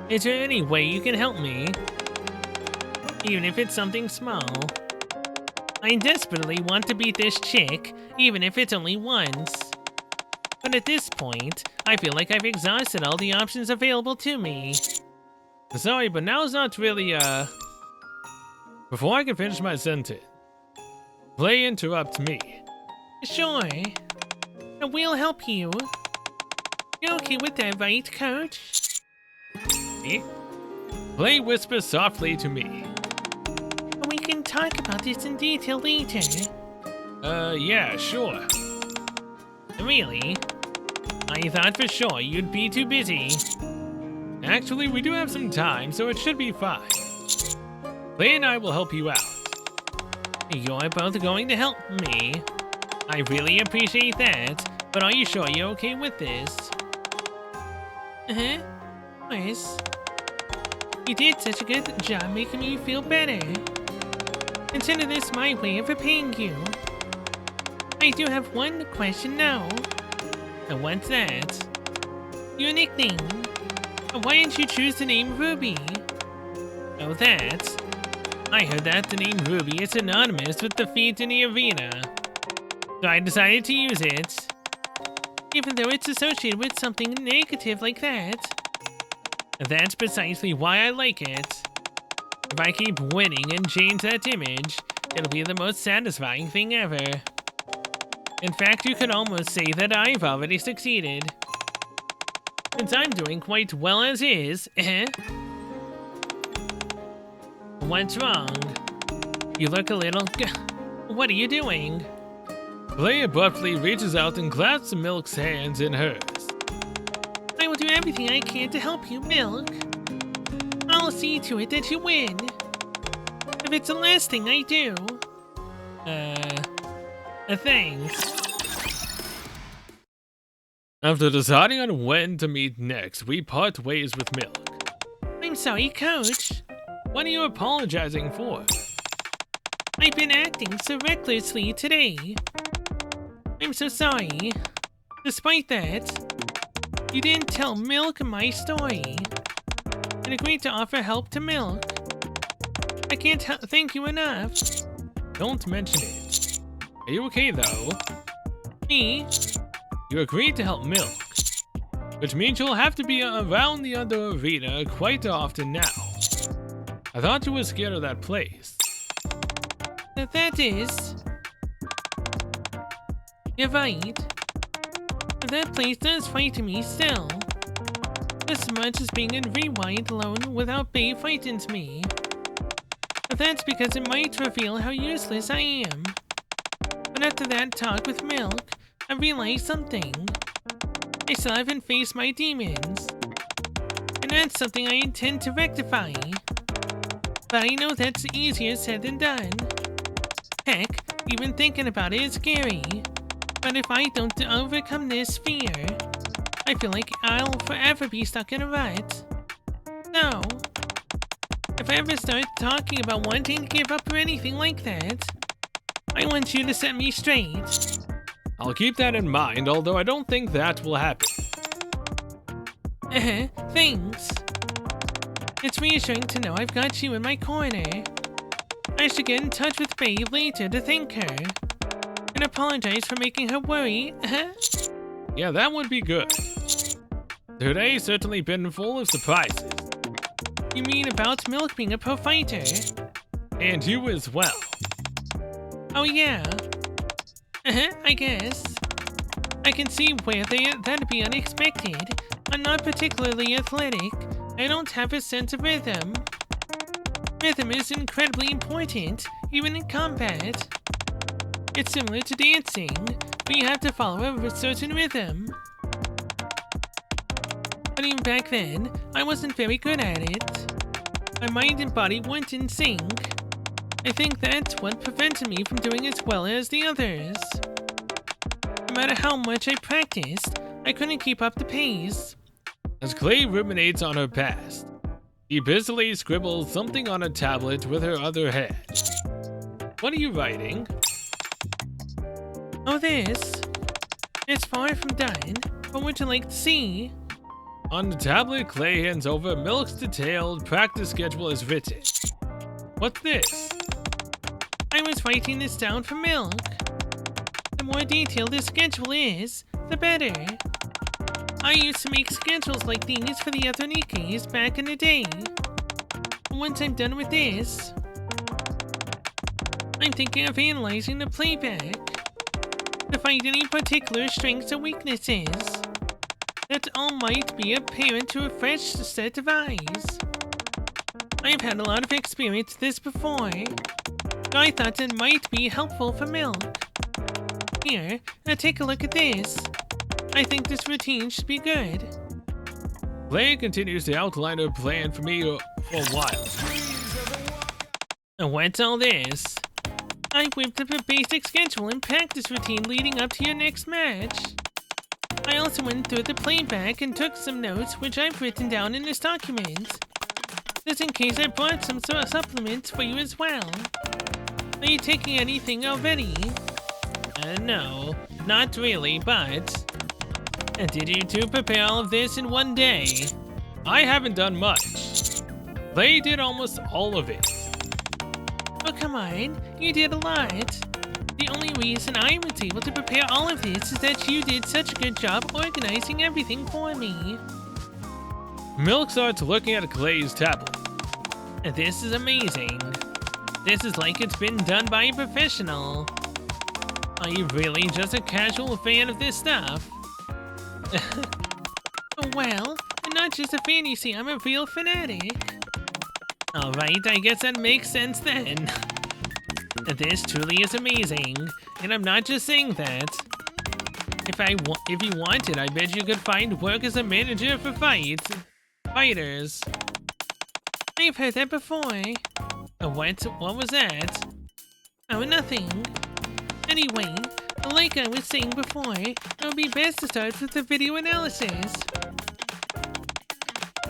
Is there any way you can help me? Even if it's something small. I desperately want to beat this chick, even if it's only once. But at this point, I feel like I've exhausted all the options available to me. Sorry, but now's not really, Before I can finish my sentence, Play interrupt me. Sure. We'll help you. You're okay with that, right, Coach? Me? Play whisper softly to me. We can talk about this in detail later. Yeah, sure. Really? I thought for sure you'd be too busy. Actually, we do have some time, so it should be fine. Clay and I will help you out. You're both going to help me. I really appreciate that, but are you sure you're okay with this? Yes. You did such a good job making me feel better. Consider this my way of repaying you. I do have one question now. And what's that? Your nickname. Why didn't you choose the name Ruby? Oh, that. I heard that the name Ruby is synonymous with defeat in the arena. So I decided to use it. Even though it's associated with something negative like that. That's precisely why I like it. If I keep winning and change that image, It'll be the most satisfying thing ever. In fact, you could almost say that I've already succeeded. Since I'm doing quite well as is, What's wrong? You look a little... What are you doing? Clay abruptly reaches out and grabs Milk's hands in hers. I will do everything I can to help you, Milk. I'll see to it that you win. If it's the last thing I do. Thanks. After deciding on when to meet next, we part ways with Milk. I'm sorry, Coach. What are you apologizing for? I've been acting so recklessly today. I'm so sorry. Despite that, you didn't tell Milk my story and agreed to offer help to Milk. I can't thank you enough. Don't mention it. Are you okay though? Me? You agreed to help Milk, which means you'll have to be around the other arena quite often now. I thought you were scared of that place. That is... You're right. That place does frighten me still. Just as much as being in Rewind alone without Bay frightens me. But that's because it might reveal how useless I am. But after that talk with Milk, I realized something. I still haven't faced my demons. And that's something I intend to rectify. But I know that's easier said than done. Heck, even thinking about it is scary. But if I don't overcome this fear, I feel like I'll forever be stuck in a rut. So, if I ever start talking about wanting to give up or anything like that, I want you to set me straight. I'll keep that in mind, although I don't think that will happen. Thanks. It's reassuring to know I've got you in my corner. I should get in touch with Faye later to thank her. And apologize for making her worry. Yeah, that would be good. Today's certainly been full of surprises. You mean about Milk being a pro fighter? And you as well. Oh yeah. I guess. I can see where that'd be unexpected. I'm not particularly athletic. I don't have a sense of rhythm. Rhythm is incredibly important, even in combat. It's similar to dancing, but you have to follow a certain rhythm. But even back then, I wasn't very good at it. My mind and body weren't in sync. I think that's what prevented me from doing as well as the others. No matter how much I practiced, I couldn't keep up the pace. As Clay ruminates on her past, he busily scribbles something on a tablet with her other hand. What are you writing? Oh, this? It's far from done. What would you like to see? On the tablet, Clay hands over Milk's detailed practice schedule as written. What's this? I was writing this down for Milk. The more detailed this schedule is, the better. I used to make schedules like these for the other Nikkes back in the day. Once I'm done with this, I'm thinking of analyzing the playback to find any particular strengths or weaknesses that all might be apparent to a fresh set of eyes. I've had a lot of experience with this before, so I thought it might be helpful for Milk. Here, now take a look at this. I think this routine should be good. Clay continues to outline her plan for me for a while. What's all this? I whipped up a basic schedule and practice routine leading up to your next match. I also went through the playback and took some notes which I've written down in this document. Just in case I brought some sort of supplements for you as well. Are you taking anything already? No, not really, but... Did you two prepare all of this in one day? I haven't done much. They did almost all of it. Oh, come on. You did a lot. The only reason I was able to prepare all of this is that you did such a good job organizing everything for me. Milk starts looking at Clay's tablet. This is amazing. This is like it's been done by a professional. Are you really just a casual fan of this stuff? Well, I'm not just a fan, you see, I'm a real fanatic. Alright, I guess that makes sense then. This truly is amazing, and I'm not just saying that. If you wanted, I bet you could find work as a manager for fighters. I've heard that before. What was that? Oh, nothing. Anyway, like I was saying before, it would be best to start with the video analysis.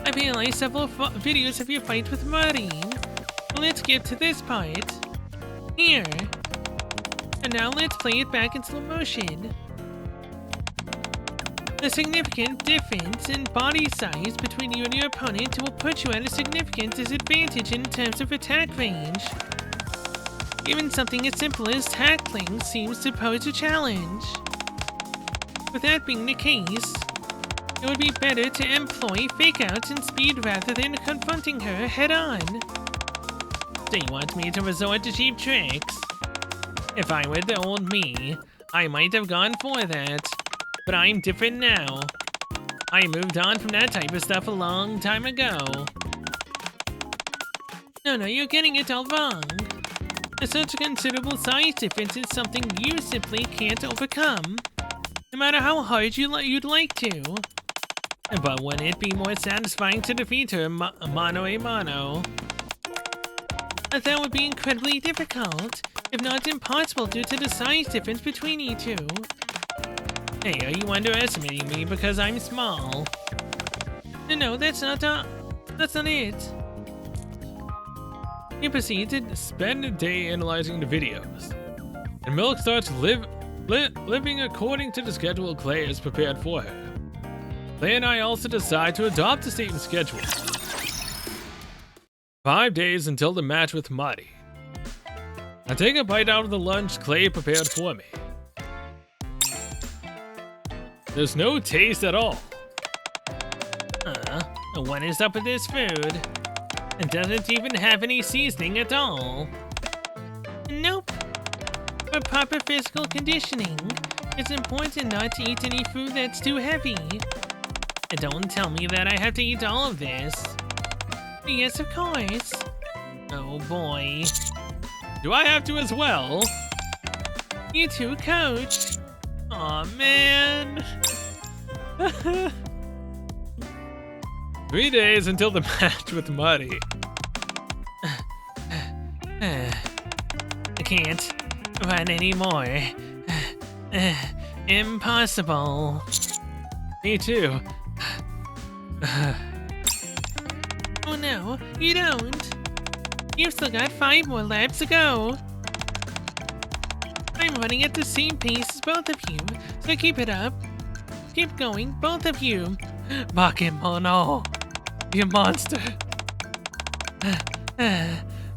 I've analyzed several videos of your fight with Marine. Let's get to this part. Here. And now let's play it back in slow motion. The significant difference in body size between you and your opponent will put you at a significant disadvantage in terms of attack range. Even something as simple as tackling seems to pose a challenge. With that being the case, it would be better to employ fake-outs and speed rather than confronting her head-on. Do you want me to resort to cheap tricks? If I were the old me, I might have gone for that. But I'm different now. I moved on from that type of stuff a long time ago. No, you're getting it all wrong. Such a considerable size difference is something you simply can't overcome, no matter how hard you'd like to. But wouldn't it be more satisfying to defeat her mano a mano? That would be incredibly difficult, if not impossible due to the size difference between you two. Hey, are you underestimating me because I'm small? No, that's not it. You proceed to Spend a day analyzing the videos, and Milk starts living according to the schedule Clay has prepared for her. Clay and I also decide to adopt the same schedule. 5 days until the match with Marty. I take a bite out of the lunch Clay prepared for me. There's no taste at all. What is up with this food? It doesn't even have any seasoning at all. Nope. For proper physical conditioning, it's important not to eat any food that's too heavy. And don't tell me that I have to eat all of this. Yes, of course. Oh boy. Do I have to as well? You too, Coach. Aw, man. 3 days until the match with Muddy. I can't run anymore. Impossible. Me too. Oh no, you don't. You've still got 5 more laps to go. I'm running at the same pace as both of you, so keep it up. Keep going, both of you. Bakemono, you monster.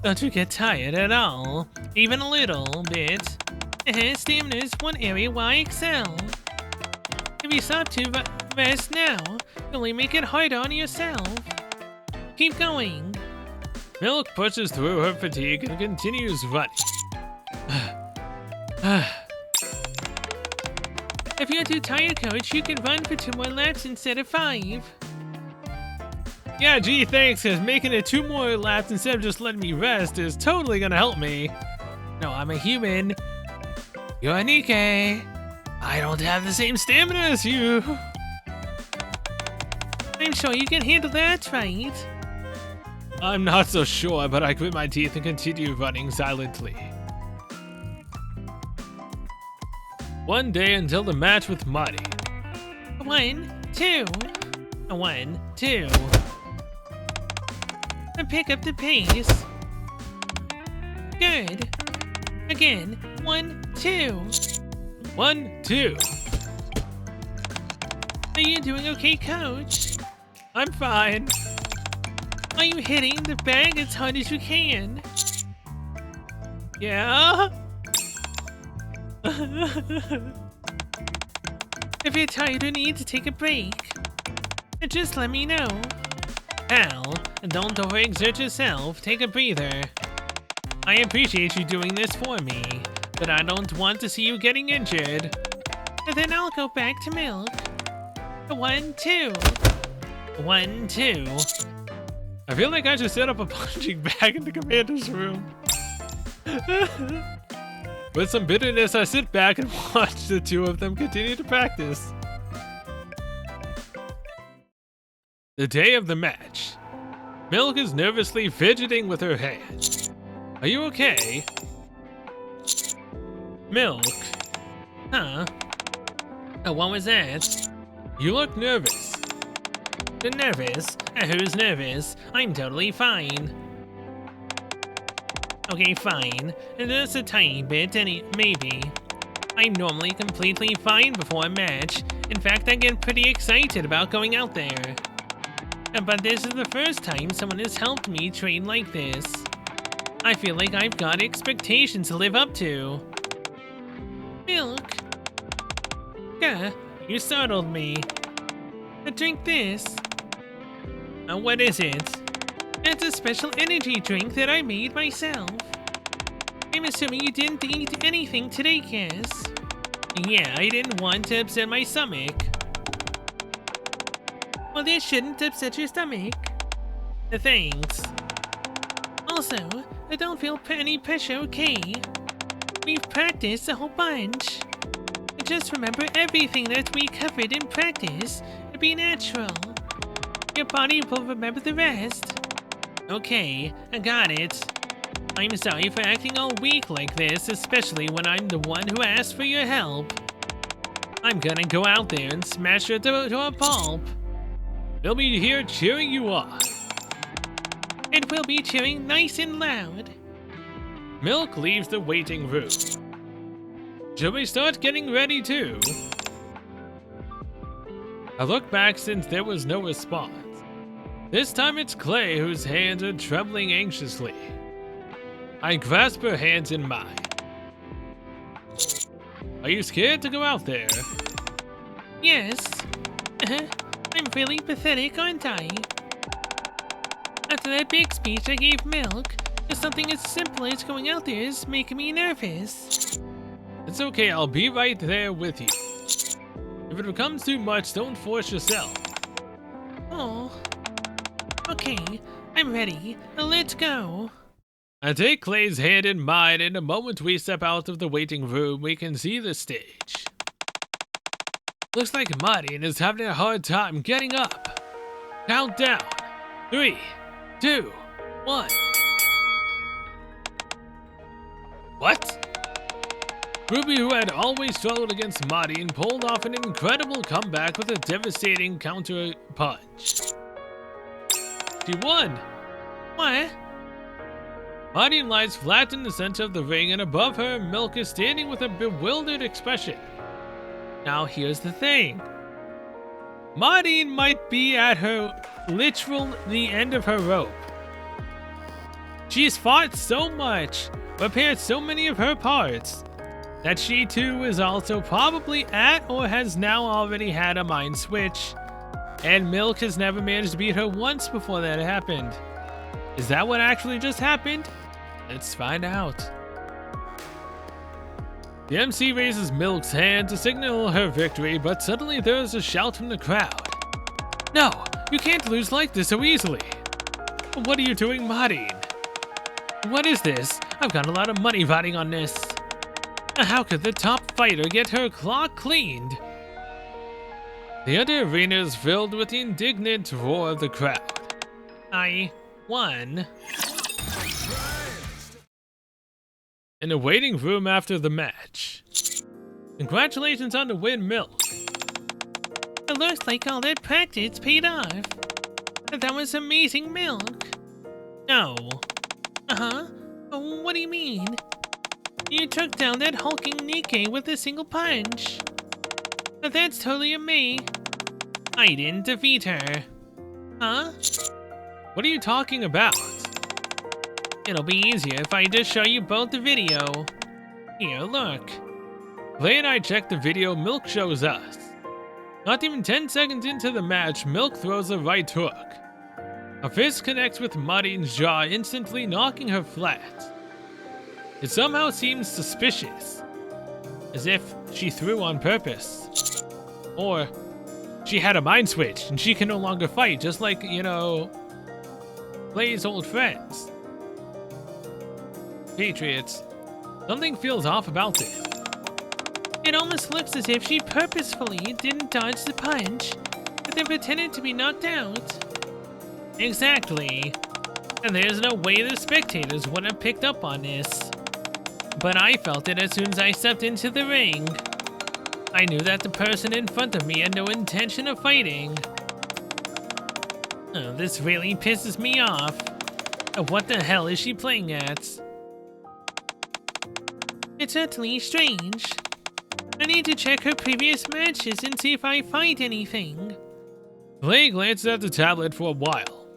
Don't you get tired at all? Even a little bit. Stamina is one area where I excel. If you stop to rest now, you'll only make it harder on yourself. Keep going. Milk pushes through her fatigue and continues running. If you're too tired, Coach, you can run for 2 more laps instead of 5. Yeah, gee, thanks, because making it 2 more laps instead of just letting me rest is totally gonna help me. No, I'm a human. You're a Nikke. I don't have the same stamina as you. I'm sure you can handle that, right? I'm not so sure, but I grit my teeth and continue running silently. 1 day until the match with Marty. 1, 2. 1, 2. And pick up the pace. Good. Again. 1, 2. 1, 2. Are you doing okay, Coach? I'm fine. Are you hitting the bag as hard as you can? Yeah? If you're tired or need to take a break, just let me know. Al, don't overexert yourself. Take a breather. I appreciate you doing this for me, but I don't want to see you getting injured. And then I'll go back to Milk. 1, 2. 1, 2. I feel like I should set up a punching bag in the commander's room. With some bitterness, I sit back and watch the two of them continue to practice. The day of the match. Milk is nervously fidgeting with her hand. Are you okay? Milk? Huh? Oh, what was that? You look nervous. Nervous? Who's nervous? I'm totally fine. Okay, fine. Just a tiny bit, maybe. I'm normally completely fine before a match. In fact, I get pretty excited about going out there. But this is the first time someone has helped me train like this. I feel like I've got expectations to live up to. Milk? Gah, you startled me. Drink this. What is it? It's a special energy drink that I made myself. I'm assuming you didn't eat anything today, Cass. Yeah, I didn't want to upset my stomach. Well, this shouldn't upset your stomach. Thanks. Also, I don't feel any pressure, okay? We've practiced a whole bunch. Just remember everything that we covered in practice to be natural. Your body will remember the rest. Okay, I got it. I'm sorry for acting all weak like this, especially when I'm the one who asked for your help. I'm gonna go out there and smash her to a pulp. They'll be here cheering you on. And we'll be cheering nice and loud. Milk leaves the waiting room. Should we start getting ready too? I look back since there was no response. This time it's Clay whose hands are trembling anxiously. I grasp her hands in mine. Are you scared to go out there? Yes. I'm really pathetic, aren't I? After that big speech I gave Milk, something as simple as going out there is making me nervous. It's okay, I'll be right there with you. If it becomes too much, don't force yourself. Oh. Okay, I'm ready. Let's go. I take Clay's hand in mine, and the moment we step out of the waiting room, we can see the stage. Looks like Martin is having a hard time getting up. Countdown. 3, 2, 1. What? Ruby, who had always struggled against Martin, pulled off an incredible comeback with a devastating counter punch. She won! What? Martin lies flat in the center of the ring, and above her, Milk is standing with a bewildered expression. Now here's the thing. Martin might be at the end of her rope. She's fought so much, repaired so many of her parts, that she too is also probably at or has now already had a mind switch, and Milk has never managed to beat her once before that happened. Is that what actually just happened? Let's find out. The MC raises Milk's hand to signal her victory, but suddenly there's a shout from the crowd. No, you can't lose like this so easily. What are you doing, Martin? What is this? I've got a lot of money riding on this. How could the top fighter get her claw cleaned? The other arena is filled with the indignant roar of the crowd. I won. In the waiting room after the match. Congratulations on the win, Milk. It looks like all that practice paid off. That was amazing, Milk. No. Uh-huh. What do you mean? You took down that hulking Nikke with a single punch. That's totally a me. I didn't defeat her. Huh? What are you talking about? It'll be easier if I just show you both the video. Here, look. Clay and I check the video Milk shows us. Not even 10 seconds into the match, Milk throws a right hook. A fist connects with Martin's jaw, instantly knocking her flat. It somehow seems suspicious, as if she threw on purpose. Or she had a mind switch and she can no longer fight, just like, you know, Clay's old friends. Patriots, something feels off about this. It almost looks as if she purposefully didn't dodge the punch, but then pretended to be knocked out. Exactly. And there's no way the spectators would have picked up on this. But I felt it as soon as I stepped into the ring. I knew that the person in front of me had no intention of fighting. Oh, this really pisses me off. What the hell is she playing at? It's certainly strange. I need to check her previous matches and see if I find anything. Clay glanced at the tablet for a while.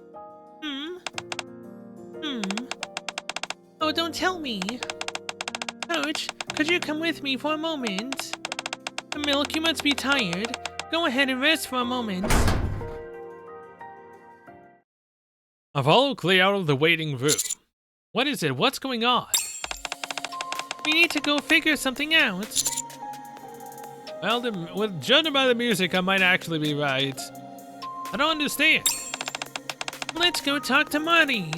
Oh, don't tell me. Coach, could you come with me for a moment? Milk, you must be tired. Go ahead and rest for a moment. I followed Clay out of the waiting room. What is it? What's going on? We need to go figure something out. Well, judging by the music, I might actually be right. I don't understand. Let's go talk to Maureen.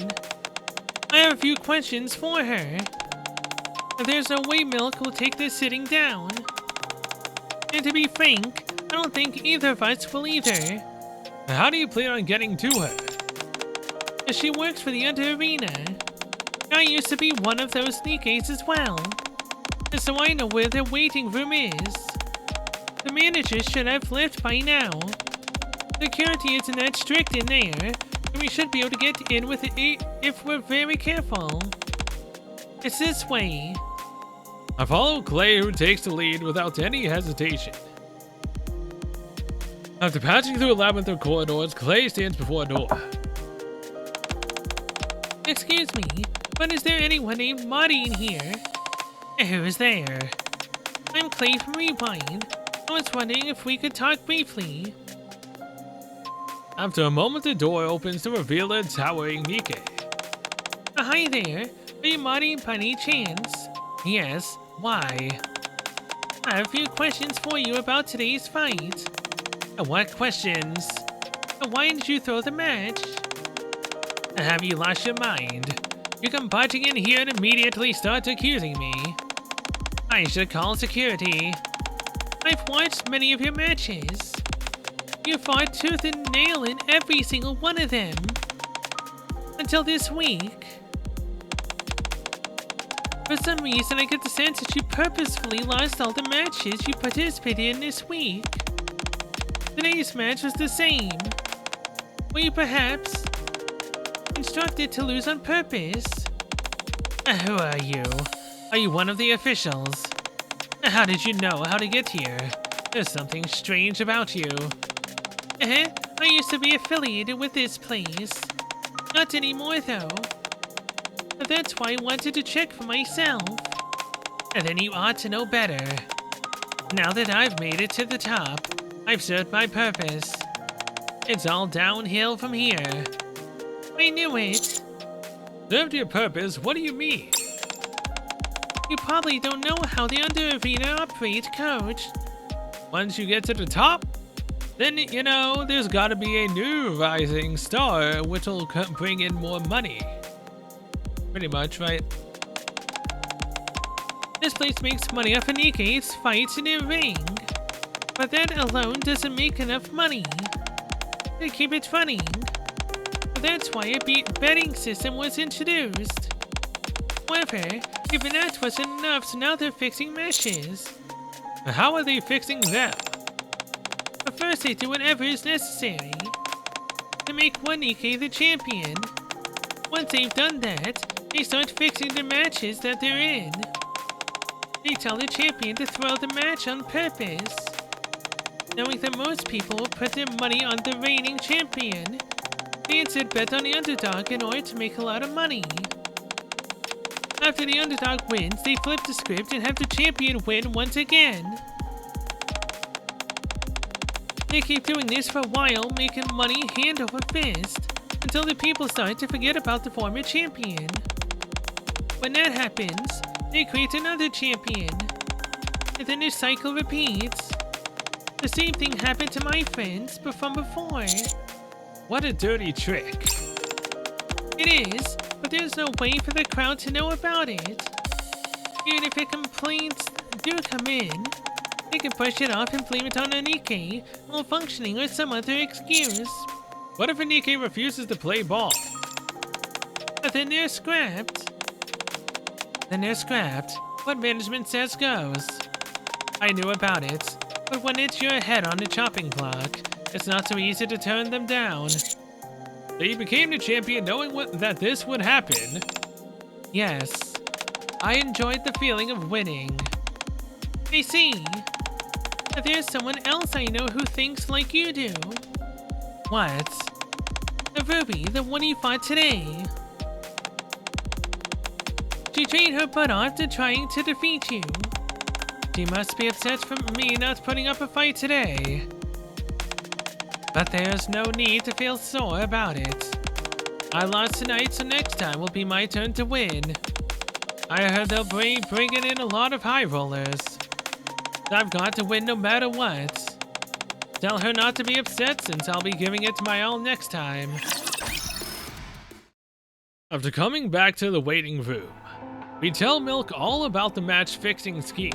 I have a few questions for her. There's no way Milk will take this sitting down. And to be frank, I don't think either of us will either. How do you plan on getting to her? She works for the Under Arena. I used to be one of those Nikkes as well. So I know where their waiting room is. The manager should have left by now. Security isn't that strict in there, and we should be able to get in with it if we're very careful. It's this way. I follow Clay, who takes the lead without any hesitation. After passing through a labyrinth of corridors, Clay stands before a door. Excuse me, but is there anyone named Maureen here? Who is there? I'm Clay from Rewind. I was wondering if we could talk briefly. After a moment, the door opens to reveal a towering Nikke. Hi there. Are you Maureen by any chance? Yes. Why? I have a few questions for you about today's fight. What questions? Why did you throw the match? Have you lost your mind? You come barging in here and immediately start accusing me. I should call security. I've watched many of your matches. You fought tooth and nail in every single one of them. Until this week. For some reason, I get the sense that you purposefully lost all the matches you participated in this week. Today's match was the same. Were you perhaps instructed to lose on purpose? Who are you? Are you one of the officials? How did you know how to get here? There's something strange about you. I used to be affiliated with this place. Not anymore, though. But that's why I wanted to check for myself. And then you ought to know better. Now that I've made it to the top, I've served my purpose. It's all downhill from here. I knew it. Served your purpose? What do you mean? You probably don't know how the Under Arena operates, Coach. Once you get to the top, then, you know, there's gotta be a new rising star which will bring in more money. Pretty much, right? This place makes money off of Nikke's fights in a ring. But that alone doesn't make enough money to keep it running. That's why a betting system was introduced. However, even that wasn't enough, so now they're fixing matches. How are they fixing them? But first they do whatever is necessary to make one Nikke the champion. Once they've done that, they start fixing the matches that they're in. They tell the champion to throw the match on purpose, knowing that most people will put their money on the reigning champion. They instead bet on the underdog in order to make a lot of money. After the underdog wins, they flip the script and have the champion win once again. They keep doing this for a while, making money hand over fist, until the people start to forget about the former champion. When that happens, they create another champion. And then the cycle repeats. The same thing happened to my friends, but from before. What a dirty trick. It is, but there's no way for the crowd to know about it. Even if it complaints do come in, they can push it off and blame it on a Nikke, malfunctioning, or some other excuse. What if a Nikke refuses to play ball? But then they're scrapped. What management says goes. I knew about it, but when it's your head on the chopping block, it's not so easy to turn them down. So you became the champion knowing that this would happen? Yes. I enjoyed the feeling of winning. I see. But there's someone else I know who thinks like you do. What? The Ruby, the one you fought today. She trained her butt off to trying to defeat you. She must be upset for me not putting up a fight today. But there's no need to feel sore about it. I lost tonight, so next time will be my turn to win. I heard they'll be bringing in a lot of high rollers. I've got to win no matter what. Tell her not to be upset since I'll be giving it my all next time. After coming back to the waiting room, we tell Milk all about the match fixing scheme.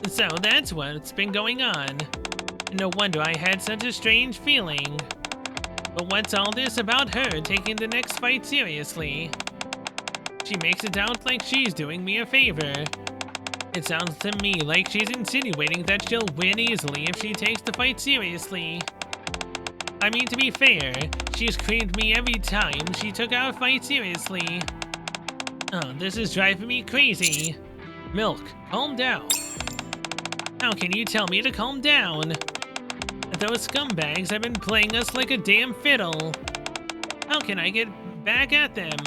So that's what's been going on. No wonder I had such a strange feeling. But what's all this about her taking the next fight seriously? She makes it sound like she's doing me a favor. It sounds to me like she's insinuating that she'll win easily if she takes the fight seriously. I mean, to be fair, she's creamed me every time she took our fight seriously. Oh, this is driving me crazy. Milk, calm down. How can you tell me to calm down? Those scumbags have been playing us like a damn fiddle. How can I get back at them?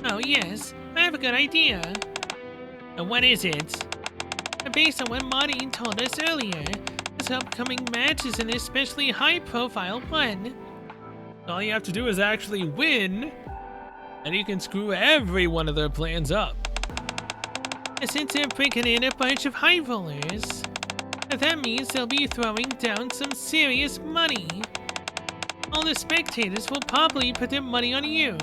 Oh yes, I have a good idea. What is it? Based on what Martin told us earlier, this upcoming match is an especially high-profile one. All you have to do is actually win, and you can screw every one of their plans up. Since they're bringing in a bunch of high rollers, that means they'll be throwing down some serious money. All the spectators will probably put their money on you.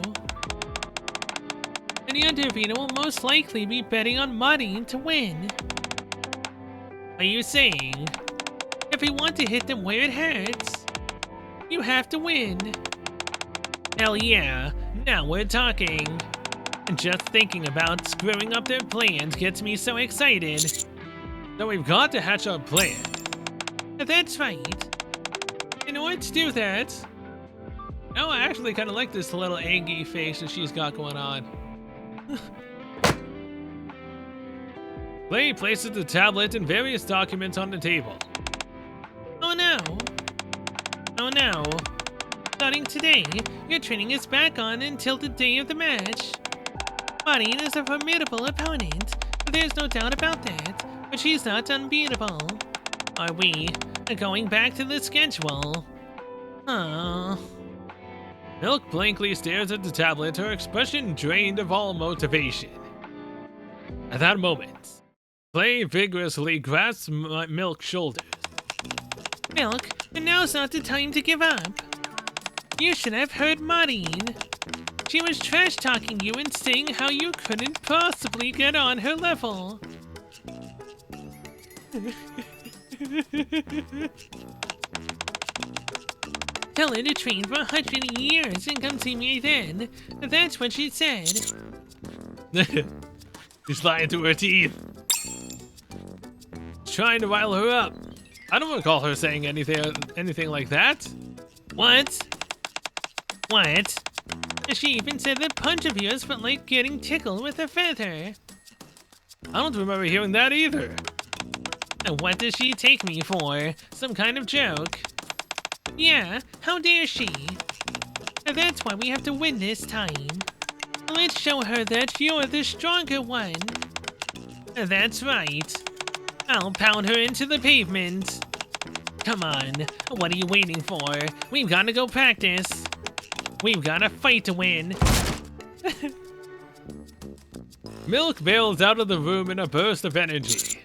And the underarena will most likely be betting on Martin to win. Are you saying, if we want to hit them where it hurts, you have to win? Hell yeah, now we're talking. Just thinking about screwing up their plans gets me so excited. So we've got to hatch our plan. That's right. In order to do that... Oh, I actually kind of like this little angry face that she's got going on. Clay places the tablet and various documents on the table. Oh no. Oh no. Starting today, your training is back on until the day of the match. Martin is a formidable opponent, but there's no doubt about that. But she's not unbeatable. Are we going back to the schedule? Oh. Milk blankly stares at the tablet, her expression drained of all motivation. At that moment, Clay vigorously grasps Milk's shoulders. Milk, now's not the time to give up. You should have heard Martin. She was trash-talking you and saying how you couldn't possibly get on her level. Tell her to train for 100 years and come see me then. That's what she said. She's lying to her teeth. Trying to rile her up. I don't recall her saying anything like that. What? What? She even said that punch of yours felt like getting tickled with a feather. I don't remember hearing that either. And what does she take me for? Some kind of joke? Yeah, how dare she? That's why we have to win this time. Let's show her that you're the stronger one. That's right. I'll pound her into the pavement. Come on, what are you waiting for? We've got to go practice. We've got a fight to win. Milk bails out of the room in a burst of energy.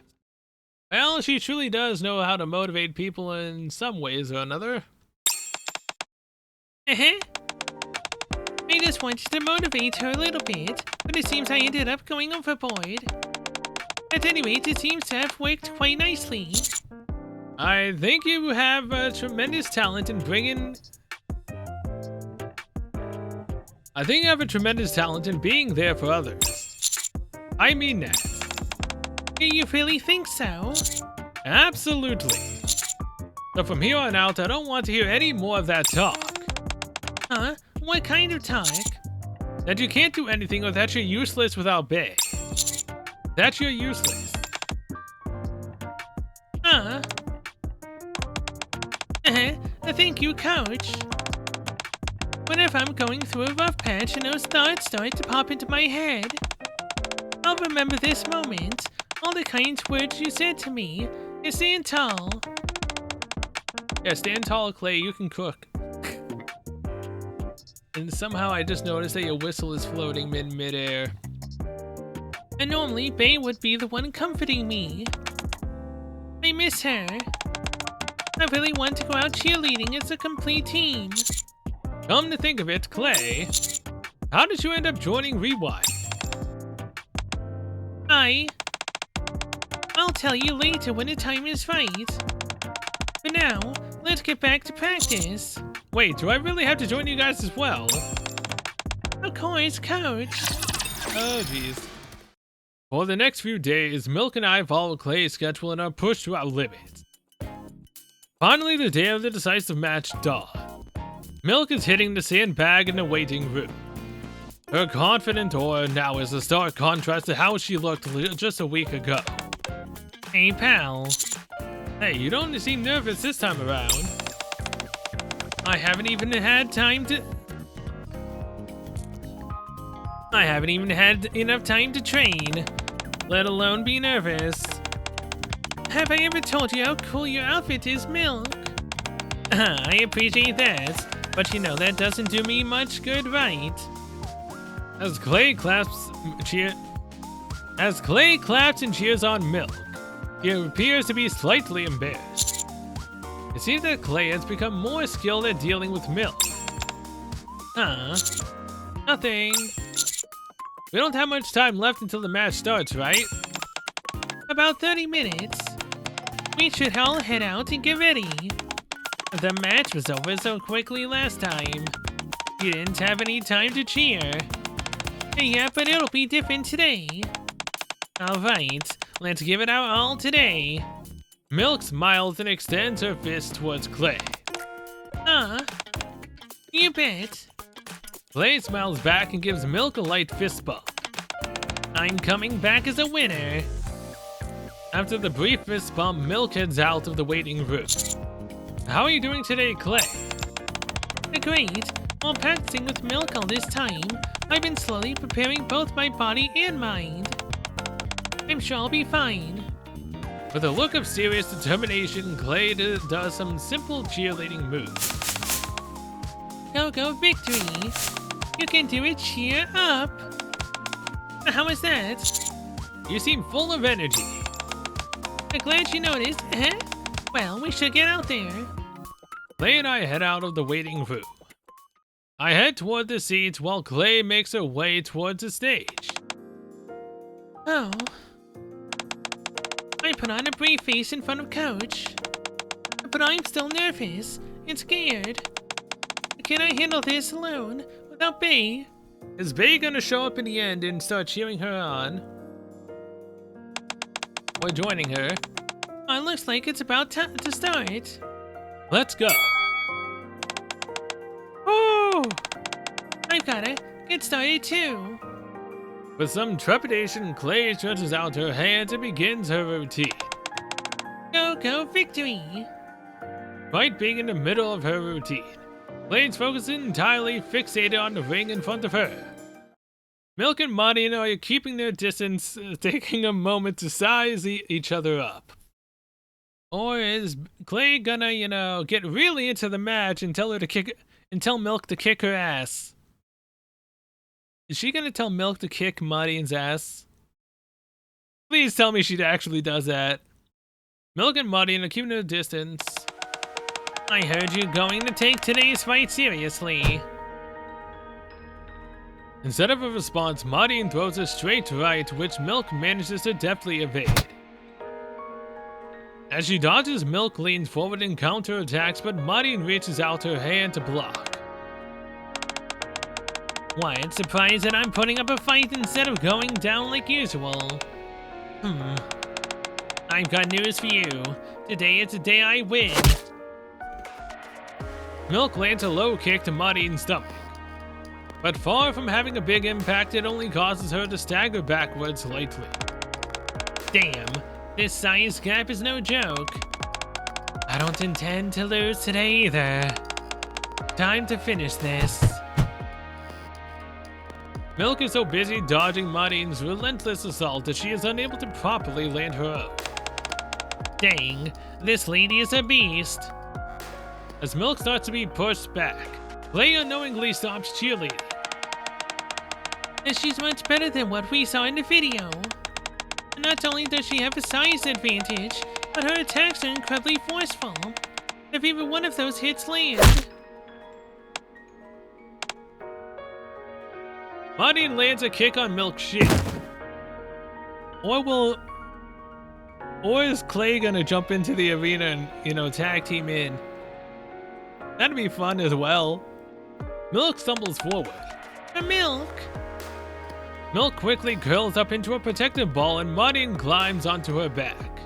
Well, she truly does know how to motivate people in some ways or another. I just wanted to motivate her a little bit, but it seems I ended up going overboard. At any rate, it seems to have worked quite nicely. I think you have a tremendous talent in being there for others. I mean that. Do you really think so? Absolutely. So from here on out, I don't want to hear any more of that talk. Huh? What kind of talk? That you can't do anything or that you're useless without Bay. That you're useless. Huh? Thank you, Coach. Whenever I'm going through a rough patch and those thoughts start to pop into my head, I'll remember this moment, all the kind words you said to me, and stand tall. Yeah, stand tall, Clay, you can cook. And somehow I just noticed that your whistle is floating mid-air. And normally, Bay would be the one comforting me. I miss her. I really want to go out cheerleading as a complete team. Come to think of it, Clay, how did you end up joining Rewind? I'll tell you later when the time is right. For now, let's get back to practice. Wait, do I really have to join you guys as well? Of course, Coach. Oh, jeez. For the next few days, Milk and I follow Clay's schedule and are pushed to our limits. Finally, the day of the decisive match dawned. Milk is hitting the sandbag in the waiting room. Her confident aura now is a stark contrast to how she looked just a week ago. Hey, pal. Hey, you don't seem nervous this time around. I haven't even had enough time to train, let alone be nervous. Have I ever told you how cool your outfit is, Milk? I appreciate that, but you know that doesn't do me much good, right? As Clay claps and cheers on Milk, he appears to be slightly embarrassed. It seems that Clay has become more skilled at dealing with Milk. Nothing. We don't have much time left until the match starts, right? About 30 minutes. We should all head out and get ready. The match was over so quickly last time. You didn't have any time to cheer. Yeah, but it'll be different today. Alright, let's give it our all today. Milk smiles and extends her fist towards Clay. You bet. Clay smiles back and gives Milk a light fist bump. I'm coming back as a winner. After the brief fist bump, Milk heads out of the waiting room. How are you doing today, Clay? Great. While practicing with Milk all this time, I've been slowly preparing both my body and mind. I'm sure I'll be fine. With a look of serious determination, Clay does some simple cheerleading moves. Go victory! You can do it, cheer up! How was that? You seem full of energy. I'm glad you noticed. Well, we should get out there. Clay and I head out of the waiting room. I head toward the seats while Clay makes her way towards the stage. Oh. I put on a brave face in front of Coach. But I'm still nervous and scared. Can I handle this alone without Bay? Is Bay gonna show up in the end and start cheering her on? Or joining her? It looks like it's about to start. Let's go. Oh! I've gotta get started too. With some trepidation, Clay stretches out her hands and begins her routine. Go victory! Right being in the middle of her routine, Clay's focusing entirely fixated on the ring in front of her. Milk and Marty are keeping their distance, taking a moment to size each other up. Or is Clay gonna, get really into the match and tell Milk to kick her ass? Is she gonna tell Milk to kick Marty's ass? Please tell me she actually does that. Milk and Muddy are keeping a distance. I heard you're going to take today's fight seriously. Instead of a response, Muddy throws a straight right, which Milk manages to deftly evade. As she dodges, Milk leans forward and counterattacks, but Muddy reaches out her hand to block. What? Surprised that I'm putting up a fight instead of going down like usual? I've got news for you. Today is the day I win. Milk lands a low kick to Muddy's stomach. But far from having a big impact, it only causes her to stagger backwards slightly. Damn, this size gap is no joke. I don't intend to lose today either. Time to finish this. Milk is so busy dodging Muddy's relentless assault that she is unable to properly land her own. Dang, this lady is a beast. As Milk starts to be pushed back, Clay unknowingly stops cheerleading. She's much better than what we saw in the video. Not only does she have a size advantage, but her attacks are incredibly forceful. If even one of those hits land. Muddy lands a kick on Milk's shin. Or is Clay gonna jump into the arena and, tag team in? That'd be fun as well. Milk stumbles forward. Milk! Milk quickly curls up into a protective ball and Muddy climbs onto her back.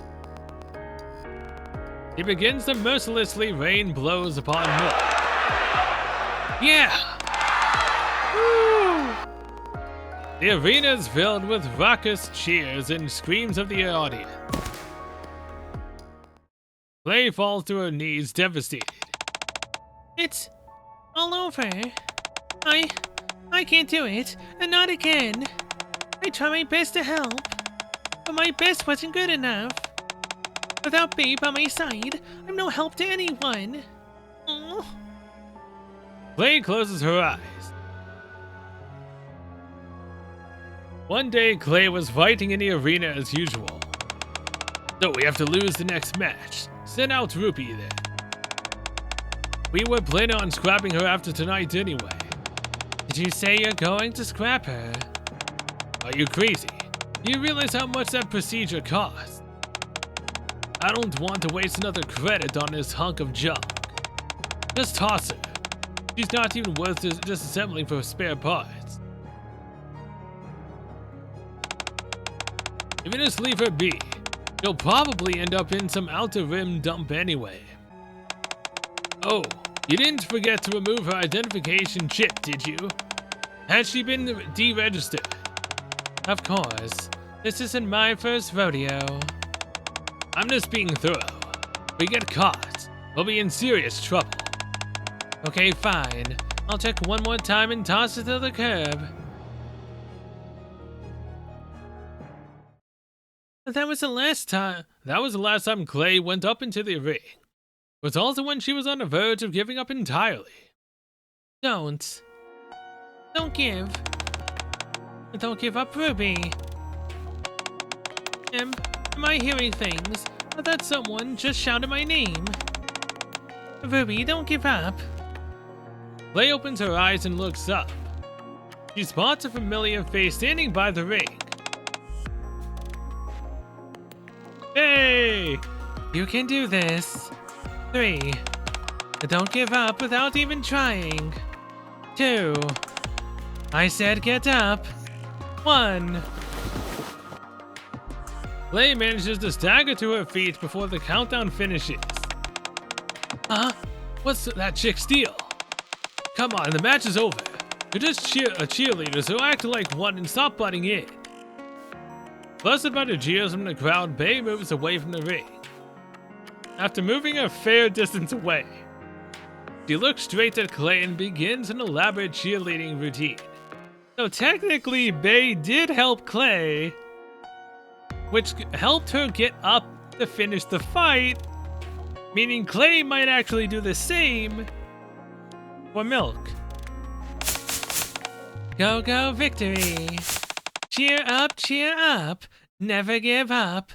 He begins to mercilessly rain blows upon Milk. Yeah! Woo! The arena is filled with raucous cheers and screams of the audience. Clay falls to her knees, devastated. It's all over. I can't do it, and not again. I tried my best to help, but my best wasn't good enough. Without Babe on my side, I'm no help to anyone. Oh. Clay closes her eyes. One day, Clay was fighting in the arena as usual. So we have to lose the next match. Send out Rupee then. We were planning on scrapping her after tonight anyway. Did you say you're going to scrap her? Are you crazy? Do you realize how much that procedure costs? I don't want to waste another credit on this hunk of junk. Just toss her. She's not even worth disassembling for spare parts. If you just leave her be, she'll probably end up in some outer rim dump anyway. Oh, you didn't forget to remove her identification chip, did you? Has she been deregistered? Of course. This isn't my first rodeo. I'm just being thorough. If we get caught, we'll be in serious trouble. Okay, fine. I'll check one more time and toss it to the curb. That was the last time Clay went up into the ring. It was also when she was on the verge of giving up entirely. Don't give. Don't give up, Ruby. Am I hearing things? I thought someone just shouted my name. Ruby, don't give up. Clay opens her eyes and looks up. She spots a familiar face standing by the ring. Hey! You can do this. 3. Don't give up without even trying. 2. I said get up. 1. Clay manages to stagger to her feet before the countdown finishes. Huh? What's that chick's deal? Come on, the match is over. You're just a cheerleader, so act like one and stop butting in. Flustered by the jeers from the crowd, Bae moves away from the ring. After moving a fair distance away, she looks straight at Clay and begins an elaborate cheerleading routine. So technically, Bae did help Clay, which helped her get up to finish the fight, meaning Clay might actually do the same for Milk. Go, go, victory! Cheer up, Never give up.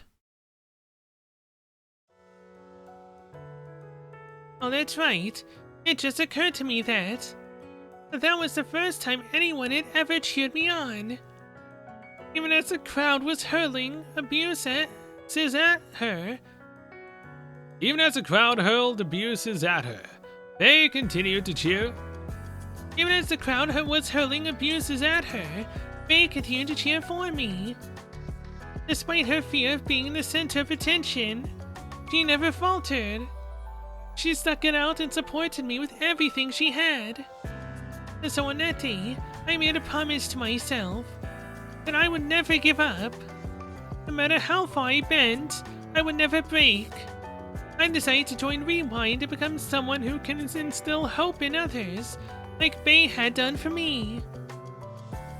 Oh, that's right. It just occurred to me that was the first time anyone had ever cheered me on. Even as the crowd was hurling abuses at her. Even as the crowd hurled abuses at her, they continued to cheer. Even as the crowd was hurling abuses at her, they continued to cheer for me. Despite her fear of being the center of attention, she never faltered. She stuck it out and supported me with everything she had. And so on that day, I made a promise to myself that I would never give up. No matter how far I bent, I would never break. I decided to join Rewind to become someone who can instill hope in others, like Bay had done for me.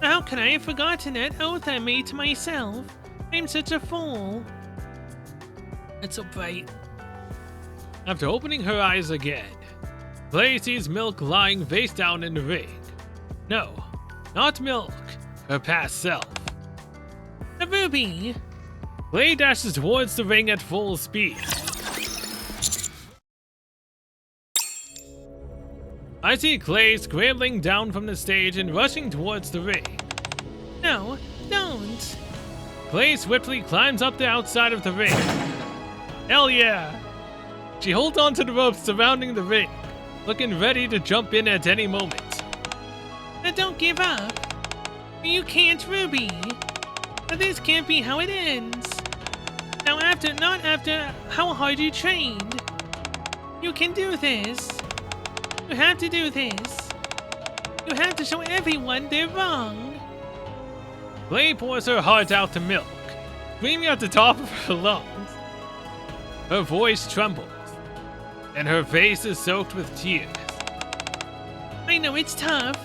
How could I have forgotten that oath I made to myself? I'm such a fool. It's so bright. After opening her eyes again, Clay sees Milk lying face down in the ring. No, not Milk, her past self. A ruby! Clay dashes towards the ring at full speed. I see Clay scrambling down from the stage and rushing towards the ring. No, don't! Clay swiftly climbs up the outside of the ring. Hell yeah! She holds onto the ropes surrounding the ring, looking ready to jump in at any moment. Now don't give up! You can't, Ruby! Now this can't be how it ends! Now not after how hard you trained! You can do this! You have to do this! You have to show everyone they're wrong! Clay pours her heart out to Milk, screaming at the top of her lungs. Her voice trembles, and her face is soaked with tears. I know it's tough.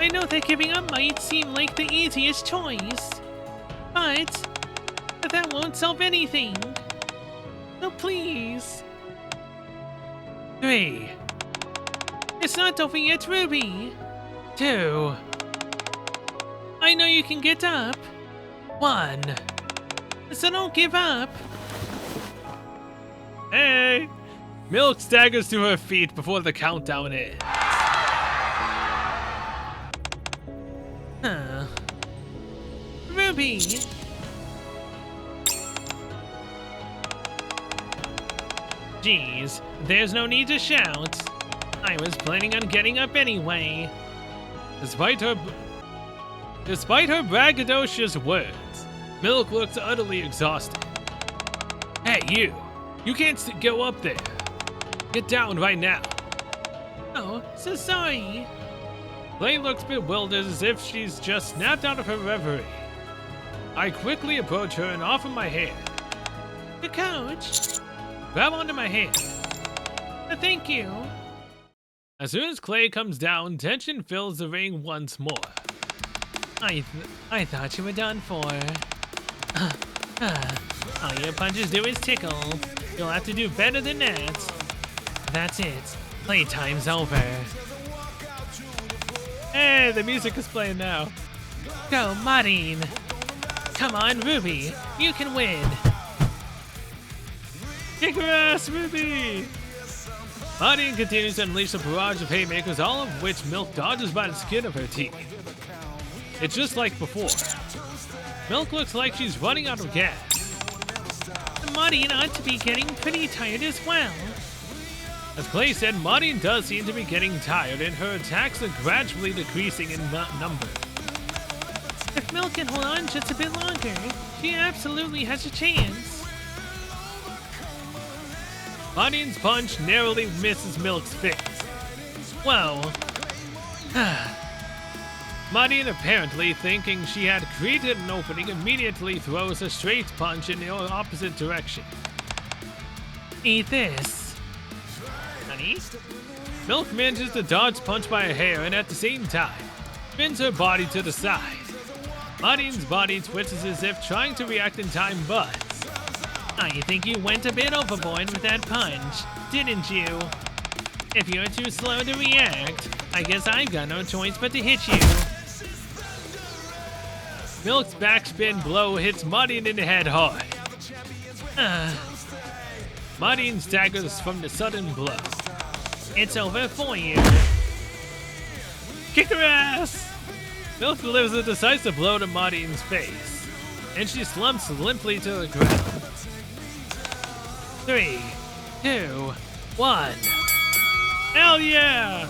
I know that giving up might seem like the easiest choice. But that won't solve anything. So please. 3. It's not over yet, Ruby. 2. I know you can get up. 1. So don't give up. Hey! Milk staggers to her feet before the countdown ends. Huh. Ruby! Jeez, there's no need to shout. I was planning on getting up anyway. Despite her braggadocious words, Milk looks utterly exhausted. Hey, you! You can't go up there! Get down right now! Oh, so sorry. Clay looks bewildered as if she's just snapped out of her reverie. I quickly approach her and offer my hand. The coach? Grab onto my hand. Thank you. As soon as Clay comes down, tension fills the ring once more. I thought you were done for. All your punches do is tickle. You'll have to do better than that. That's it. Playtime's over. Hey, the music is playing now. Go, Marine. Come on, Ruby. You can win. Kick her ass, Ruby! Marine continues to unleash a barrage of haymakers, all of which Milk dodges by the skin of her teeth. It's just like before. Milk looks like she's running out of gas. Marine ought to be getting pretty tired as well. As Clay said, Marine does seem to be getting tired, and her attacks are gradually decreasing in number. If Milk can hold on just a bit longer, she absolutely has a chance. Marine's punch narrowly misses Milk's face. Whoa. Marine, apparently thinking she had created an opening, immediately throws a straight punch in the opposite direction. Eat this. Honey? Milk manages to dodge punch by a hair and at the same time spins her body to the side. Marine's body twitches as if trying to react in time, but I think you went a bit overboard with that punch, didn't you? If you're too slow to react, I guess I've got no choice but to hit you. Milk's backspin blow hits Martin in the head hard. Martin staggers from the sudden blow. It's over for you. Kick her ass! Milk delivers a decisive blow to Martin's face, and she slumps limply to the ground. 3, 2, 1. Hell yeah!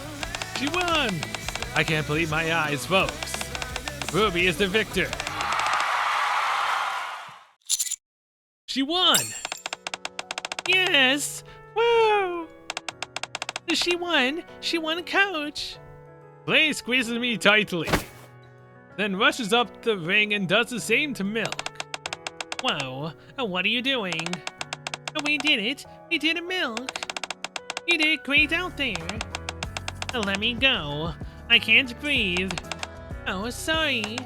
She won! I can't believe my eyes, folks. Ruby is the victor. She won! Yes! Woo! She won! She won, Coach! Clay squeezes me tightly, then rushes up the ring and does the same to Milk. Whoa, what are you doing? We did it! We did it, Milk! You did great out there! Let me go. I can't breathe. Oh, sorry.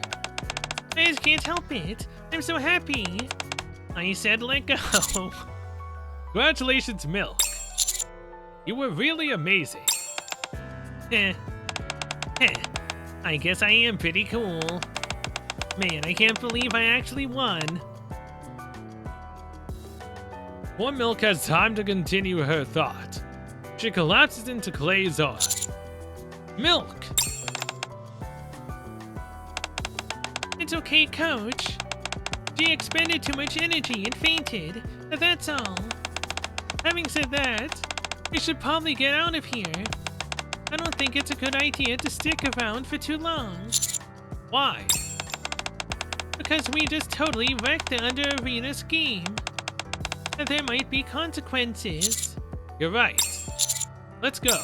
I just can't help it. I'm so happy. I said let go. Congratulations, Milk. You were really amazing. I guess I am pretty cool. Man, I can't believe I actually won. Before Milk has time to continue her thought, she collapses into Clay's arms. Milk! It's okay, Coach. She expended too much energy and fainted. That's all. Having said that, we should probably get out of here. I don't think it's a good idea to stick around for too long. Why? Because we just totally wrecked the under-arena scheme. There might be consequences. You're right. Let's go.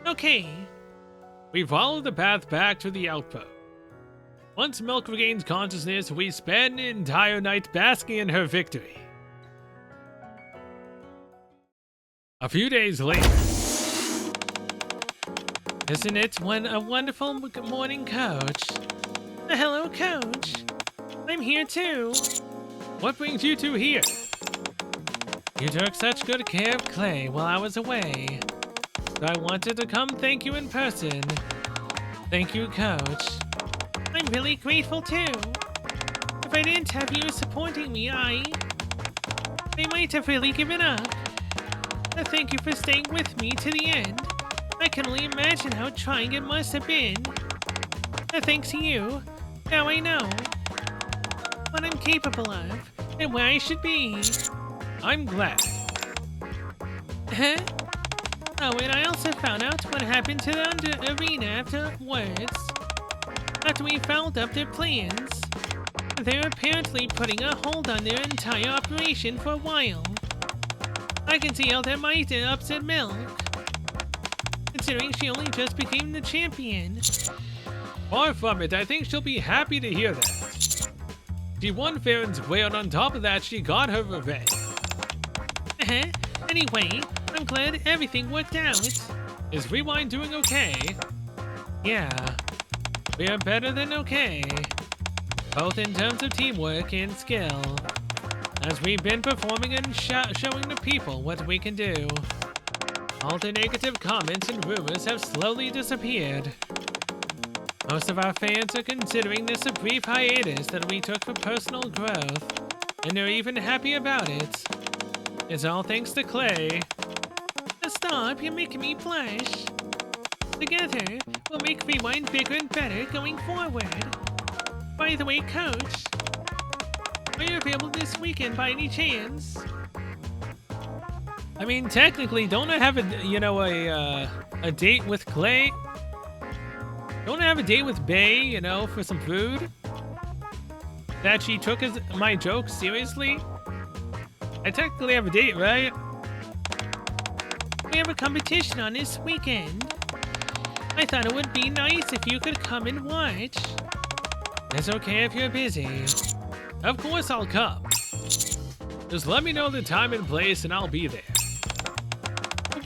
Okay. We follow the path back to the outpost. Once Milk regains consciousness, we spend the entire night basking in her victory. A few days later. Isn't it a wonderful morning, Coach? Hello, Coach. I'm here too. What brings you two here? You took such good care of Clay while I was away. So I wanted to come thank you in person. Thank you, Coach. I'm really grateful too. If I didn't have you supporting me, I might have really given up. Thank you for staying with me to the end. I can only imagine how trying it must have been. Thanks to you, now I know what I'm capable of and where I should be. I'm glad. Huh? Oh, and I also found out what happened to the arena afterwards. After we fouled up their plans, they're apparently putting a hold on their entire operation for a while. I can see how that might upset Milk, considering she only just became the champion. Far from it, I think she'll be happy to hear that. She won fair and square, and on top of that, she got her revenge. Anyway, I'm glad everything worked out. Is Rewind doing okay? Yeah, We are better than okay, both in terms of teamwork and skill, as we've been performing and showing the people what we can do. All the negative comments and rumors have slowly disappeared. Most of our fans are considering this a brief hiatus that we took for personal growth, and they're even happy about it. It's all thanks to Clay. Stop, you're making me blush. Together, we'll make Rewind bigger and better going forward. By the way, Coach, are you available this weekend by any chance? I mean, technically, don't I have a date with Clay? Don't I have a date with Bay, for some food? That she took my joke seriously? I technically have a date, right? We have a competition on this weekend. I thought it would be nice if you could come and watch. It's okay if you're busy. Of course I'll come. Just let me know the time and place and I'll be there.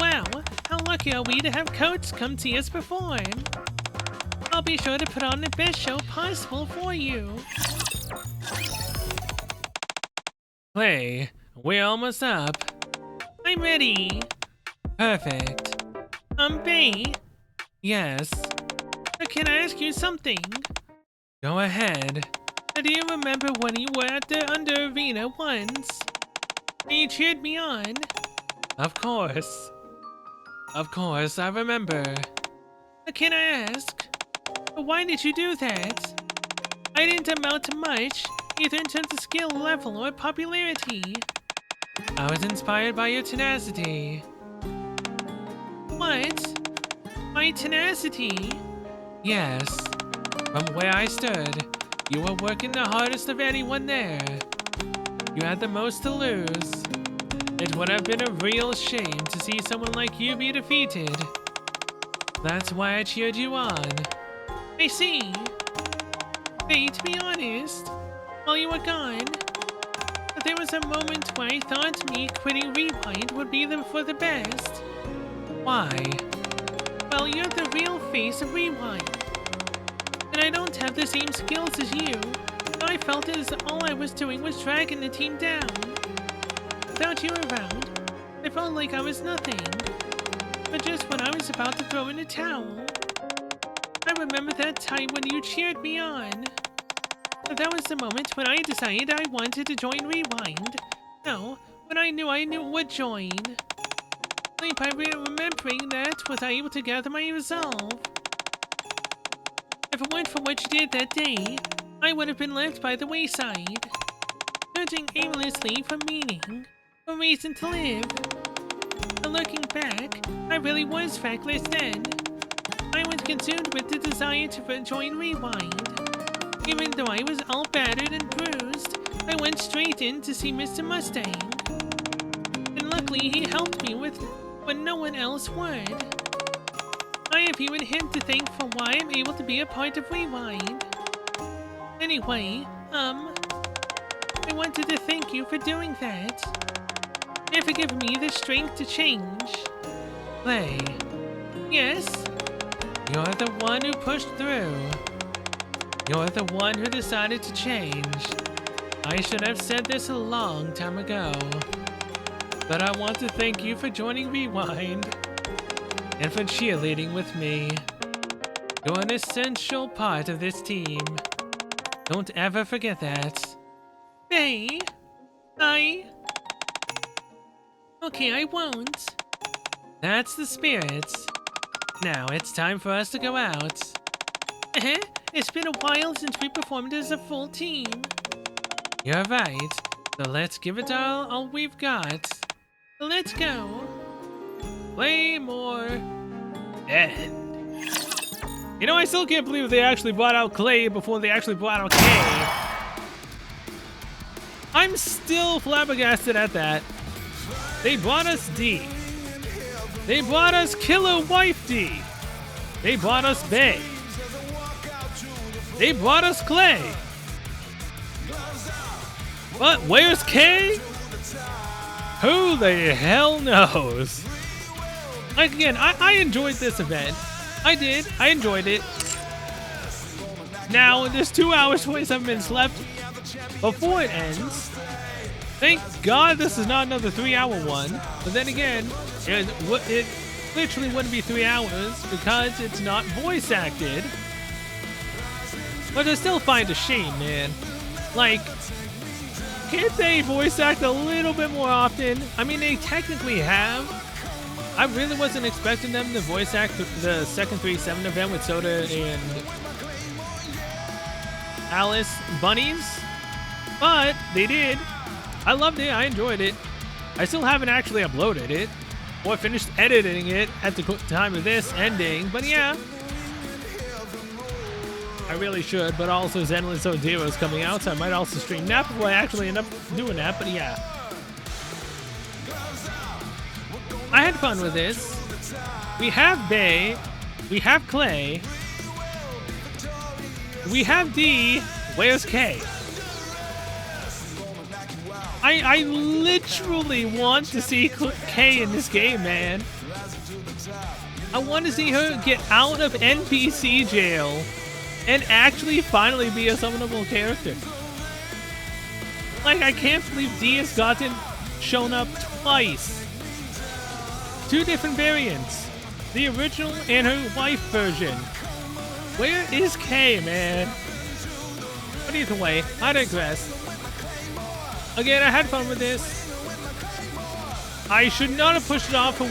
Wow, how lucky are we to have Coach come see us perform? I'll be sure to put on the best show possible for you. Clay, we're almost up. I'm ready. Perfect. Bay? Yes. Can I ask you something? Go ahead. Do you remember when you were at the Under Arena once? And you cheered me on? Of course. Of course, I remember. Can I ask? Why did you do that? I didn't amount to much, either in terms of skill level or popularity. I was inspired by your tenacity. What? My tenacity? Yes. From where I stood, you were working the hardest of anyone there. You had the most to lose. It would have been a real shame to see someone like you be defeated. That's why I cheered you on. I see. Hey, to be honest, while you were gone, there was a moment where I thought me quitting Rewind would be for the best. Why? Well, you're the real face of Rewind. And I don't have the same skills as you, so I felt as all I was doing was dragging the team down. Without you around, I felt like I was nothing. But just when I was about to throw in a towel, I remember that time when you cheered me on. That was the moment when I decided I wanted to join Rewind. No, when I knew would join. Only by remembering that was I able to gather my resolve. If it weren't for what you did that day, I would have been left by the wayside, searching aimlessly for meaning, a reason to live. But looking back, I really was factless then. I was consumed with the desire to join Rewind. Even though I was all battered and bruised, I went straight in to see Mr. Mustang. And luckily he helped me with when no one else would. I have even him to thank for why I'm able to be a part of Rewind. Anyway, I wanted to thank you for doing that. And for giving me the strength to change. Clay, Yes? you're the one who pushed through. You're the one who decided to change. I should have said this a long time ago. But I want to thank you for joining Rewind and for cheerleading with me. You're an essential part of this team. Don't ever forget that. Faye? Okay, I won't. That's the spirit. Now it's time for us to go out. It's been a while since we performed as a full team. You're right. So let's give it all we've got. Let's go. Claymore. End. You know, I still can't believe they actually brought out Clay before they actually brought out K. I'm still flabbergasted at that. They brought us D. They brought us Killer Wife D. They brought us Bay. They brought us Clay. But where's K? Who the hell knows? Like, again, I enjoyed this event. I did. I enjoyed it. Now, there's 2 hours, 27 minutes left before it ends. Thank God this is not another 3-hour one. But then again, it literally wouldn't be 3 hours because it's not voice acted. But I still find a shame, man. Like, can't they voice act a little bit more often? I mean, they technically have. I really wasn't expecting them to voice act the second 3-7 event with Soda and Alice Bunnies, but they did. I loved it. I enjoyed it. I still haven't actually uploaded it or finished editing it at the time of this ending, but yeah. I really should, but also Zenless Zero is coming out, so I might also stream that before I actually end up doing that, but yeah. I had fun with this. We have Bay. We have Clay. We have D. Where's K? I literally want to see K in this game, man. I want to see her get out of NPC jail and actually finally be a summonable character. Like, I can't believe D has shown up twice. 2 different variants. The original and her wife version. Where is K, man? But either way, I digress. Again, I had fun with this. I should not have pushed it off for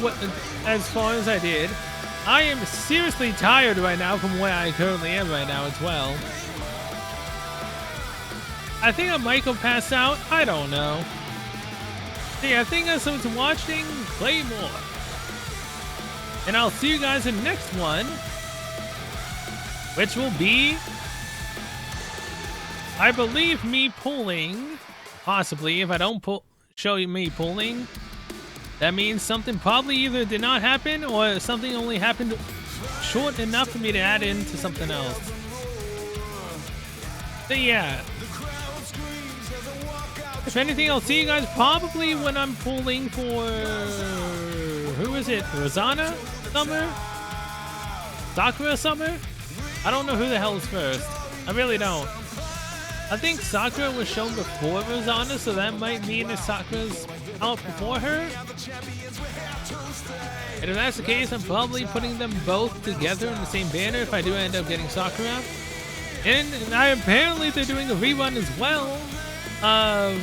as far as I did. I am seriously tired right now from where I currently am right now as well. I think I might go pass out. I don't know. Yeah, I think I was watching Claymore. And I'll see you guys in the next one, which will be, I believe, me pulling. Possibly, if I don't show you me pulling, that means something probably either did not happen or something only happened short enough for me to add into something else. So yeah. If anything, I'll see you guys probably when I'm pulling for, who is it? Rosanna Summer? Sakura Summer? I don't know who the hell is first. I really don't. I think Sakura was shown before Rosanna, so that might mean that Sakura's out before her. And if that's the case, I'm probably putting them both together in the same banner if I do end up getting Sakura. And apparently they're doing a rerun as well of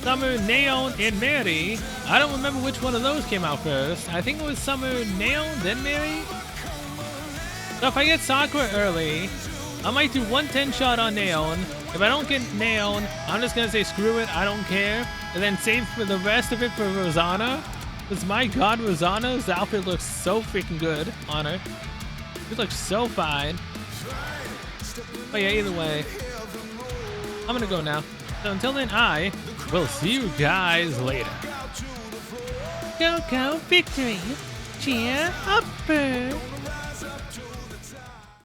Summer, Neon, and Mary. I don't remember which one of those came out first. I think it was Summer, Neon, then Mary. So if I get Sakura early, I might do 110 shot on Neon. If I don't get Neon, I'm just gonna say screw it, I don't care. And then save for the rest of it for Rosanna. Because my god, Rosanna's outfit looks so freaking good on her. It looks so fine. But yeah, either way, I'm gonna go now. So until then, I will see you guys later. Go, go, victory! Cheer up, bird!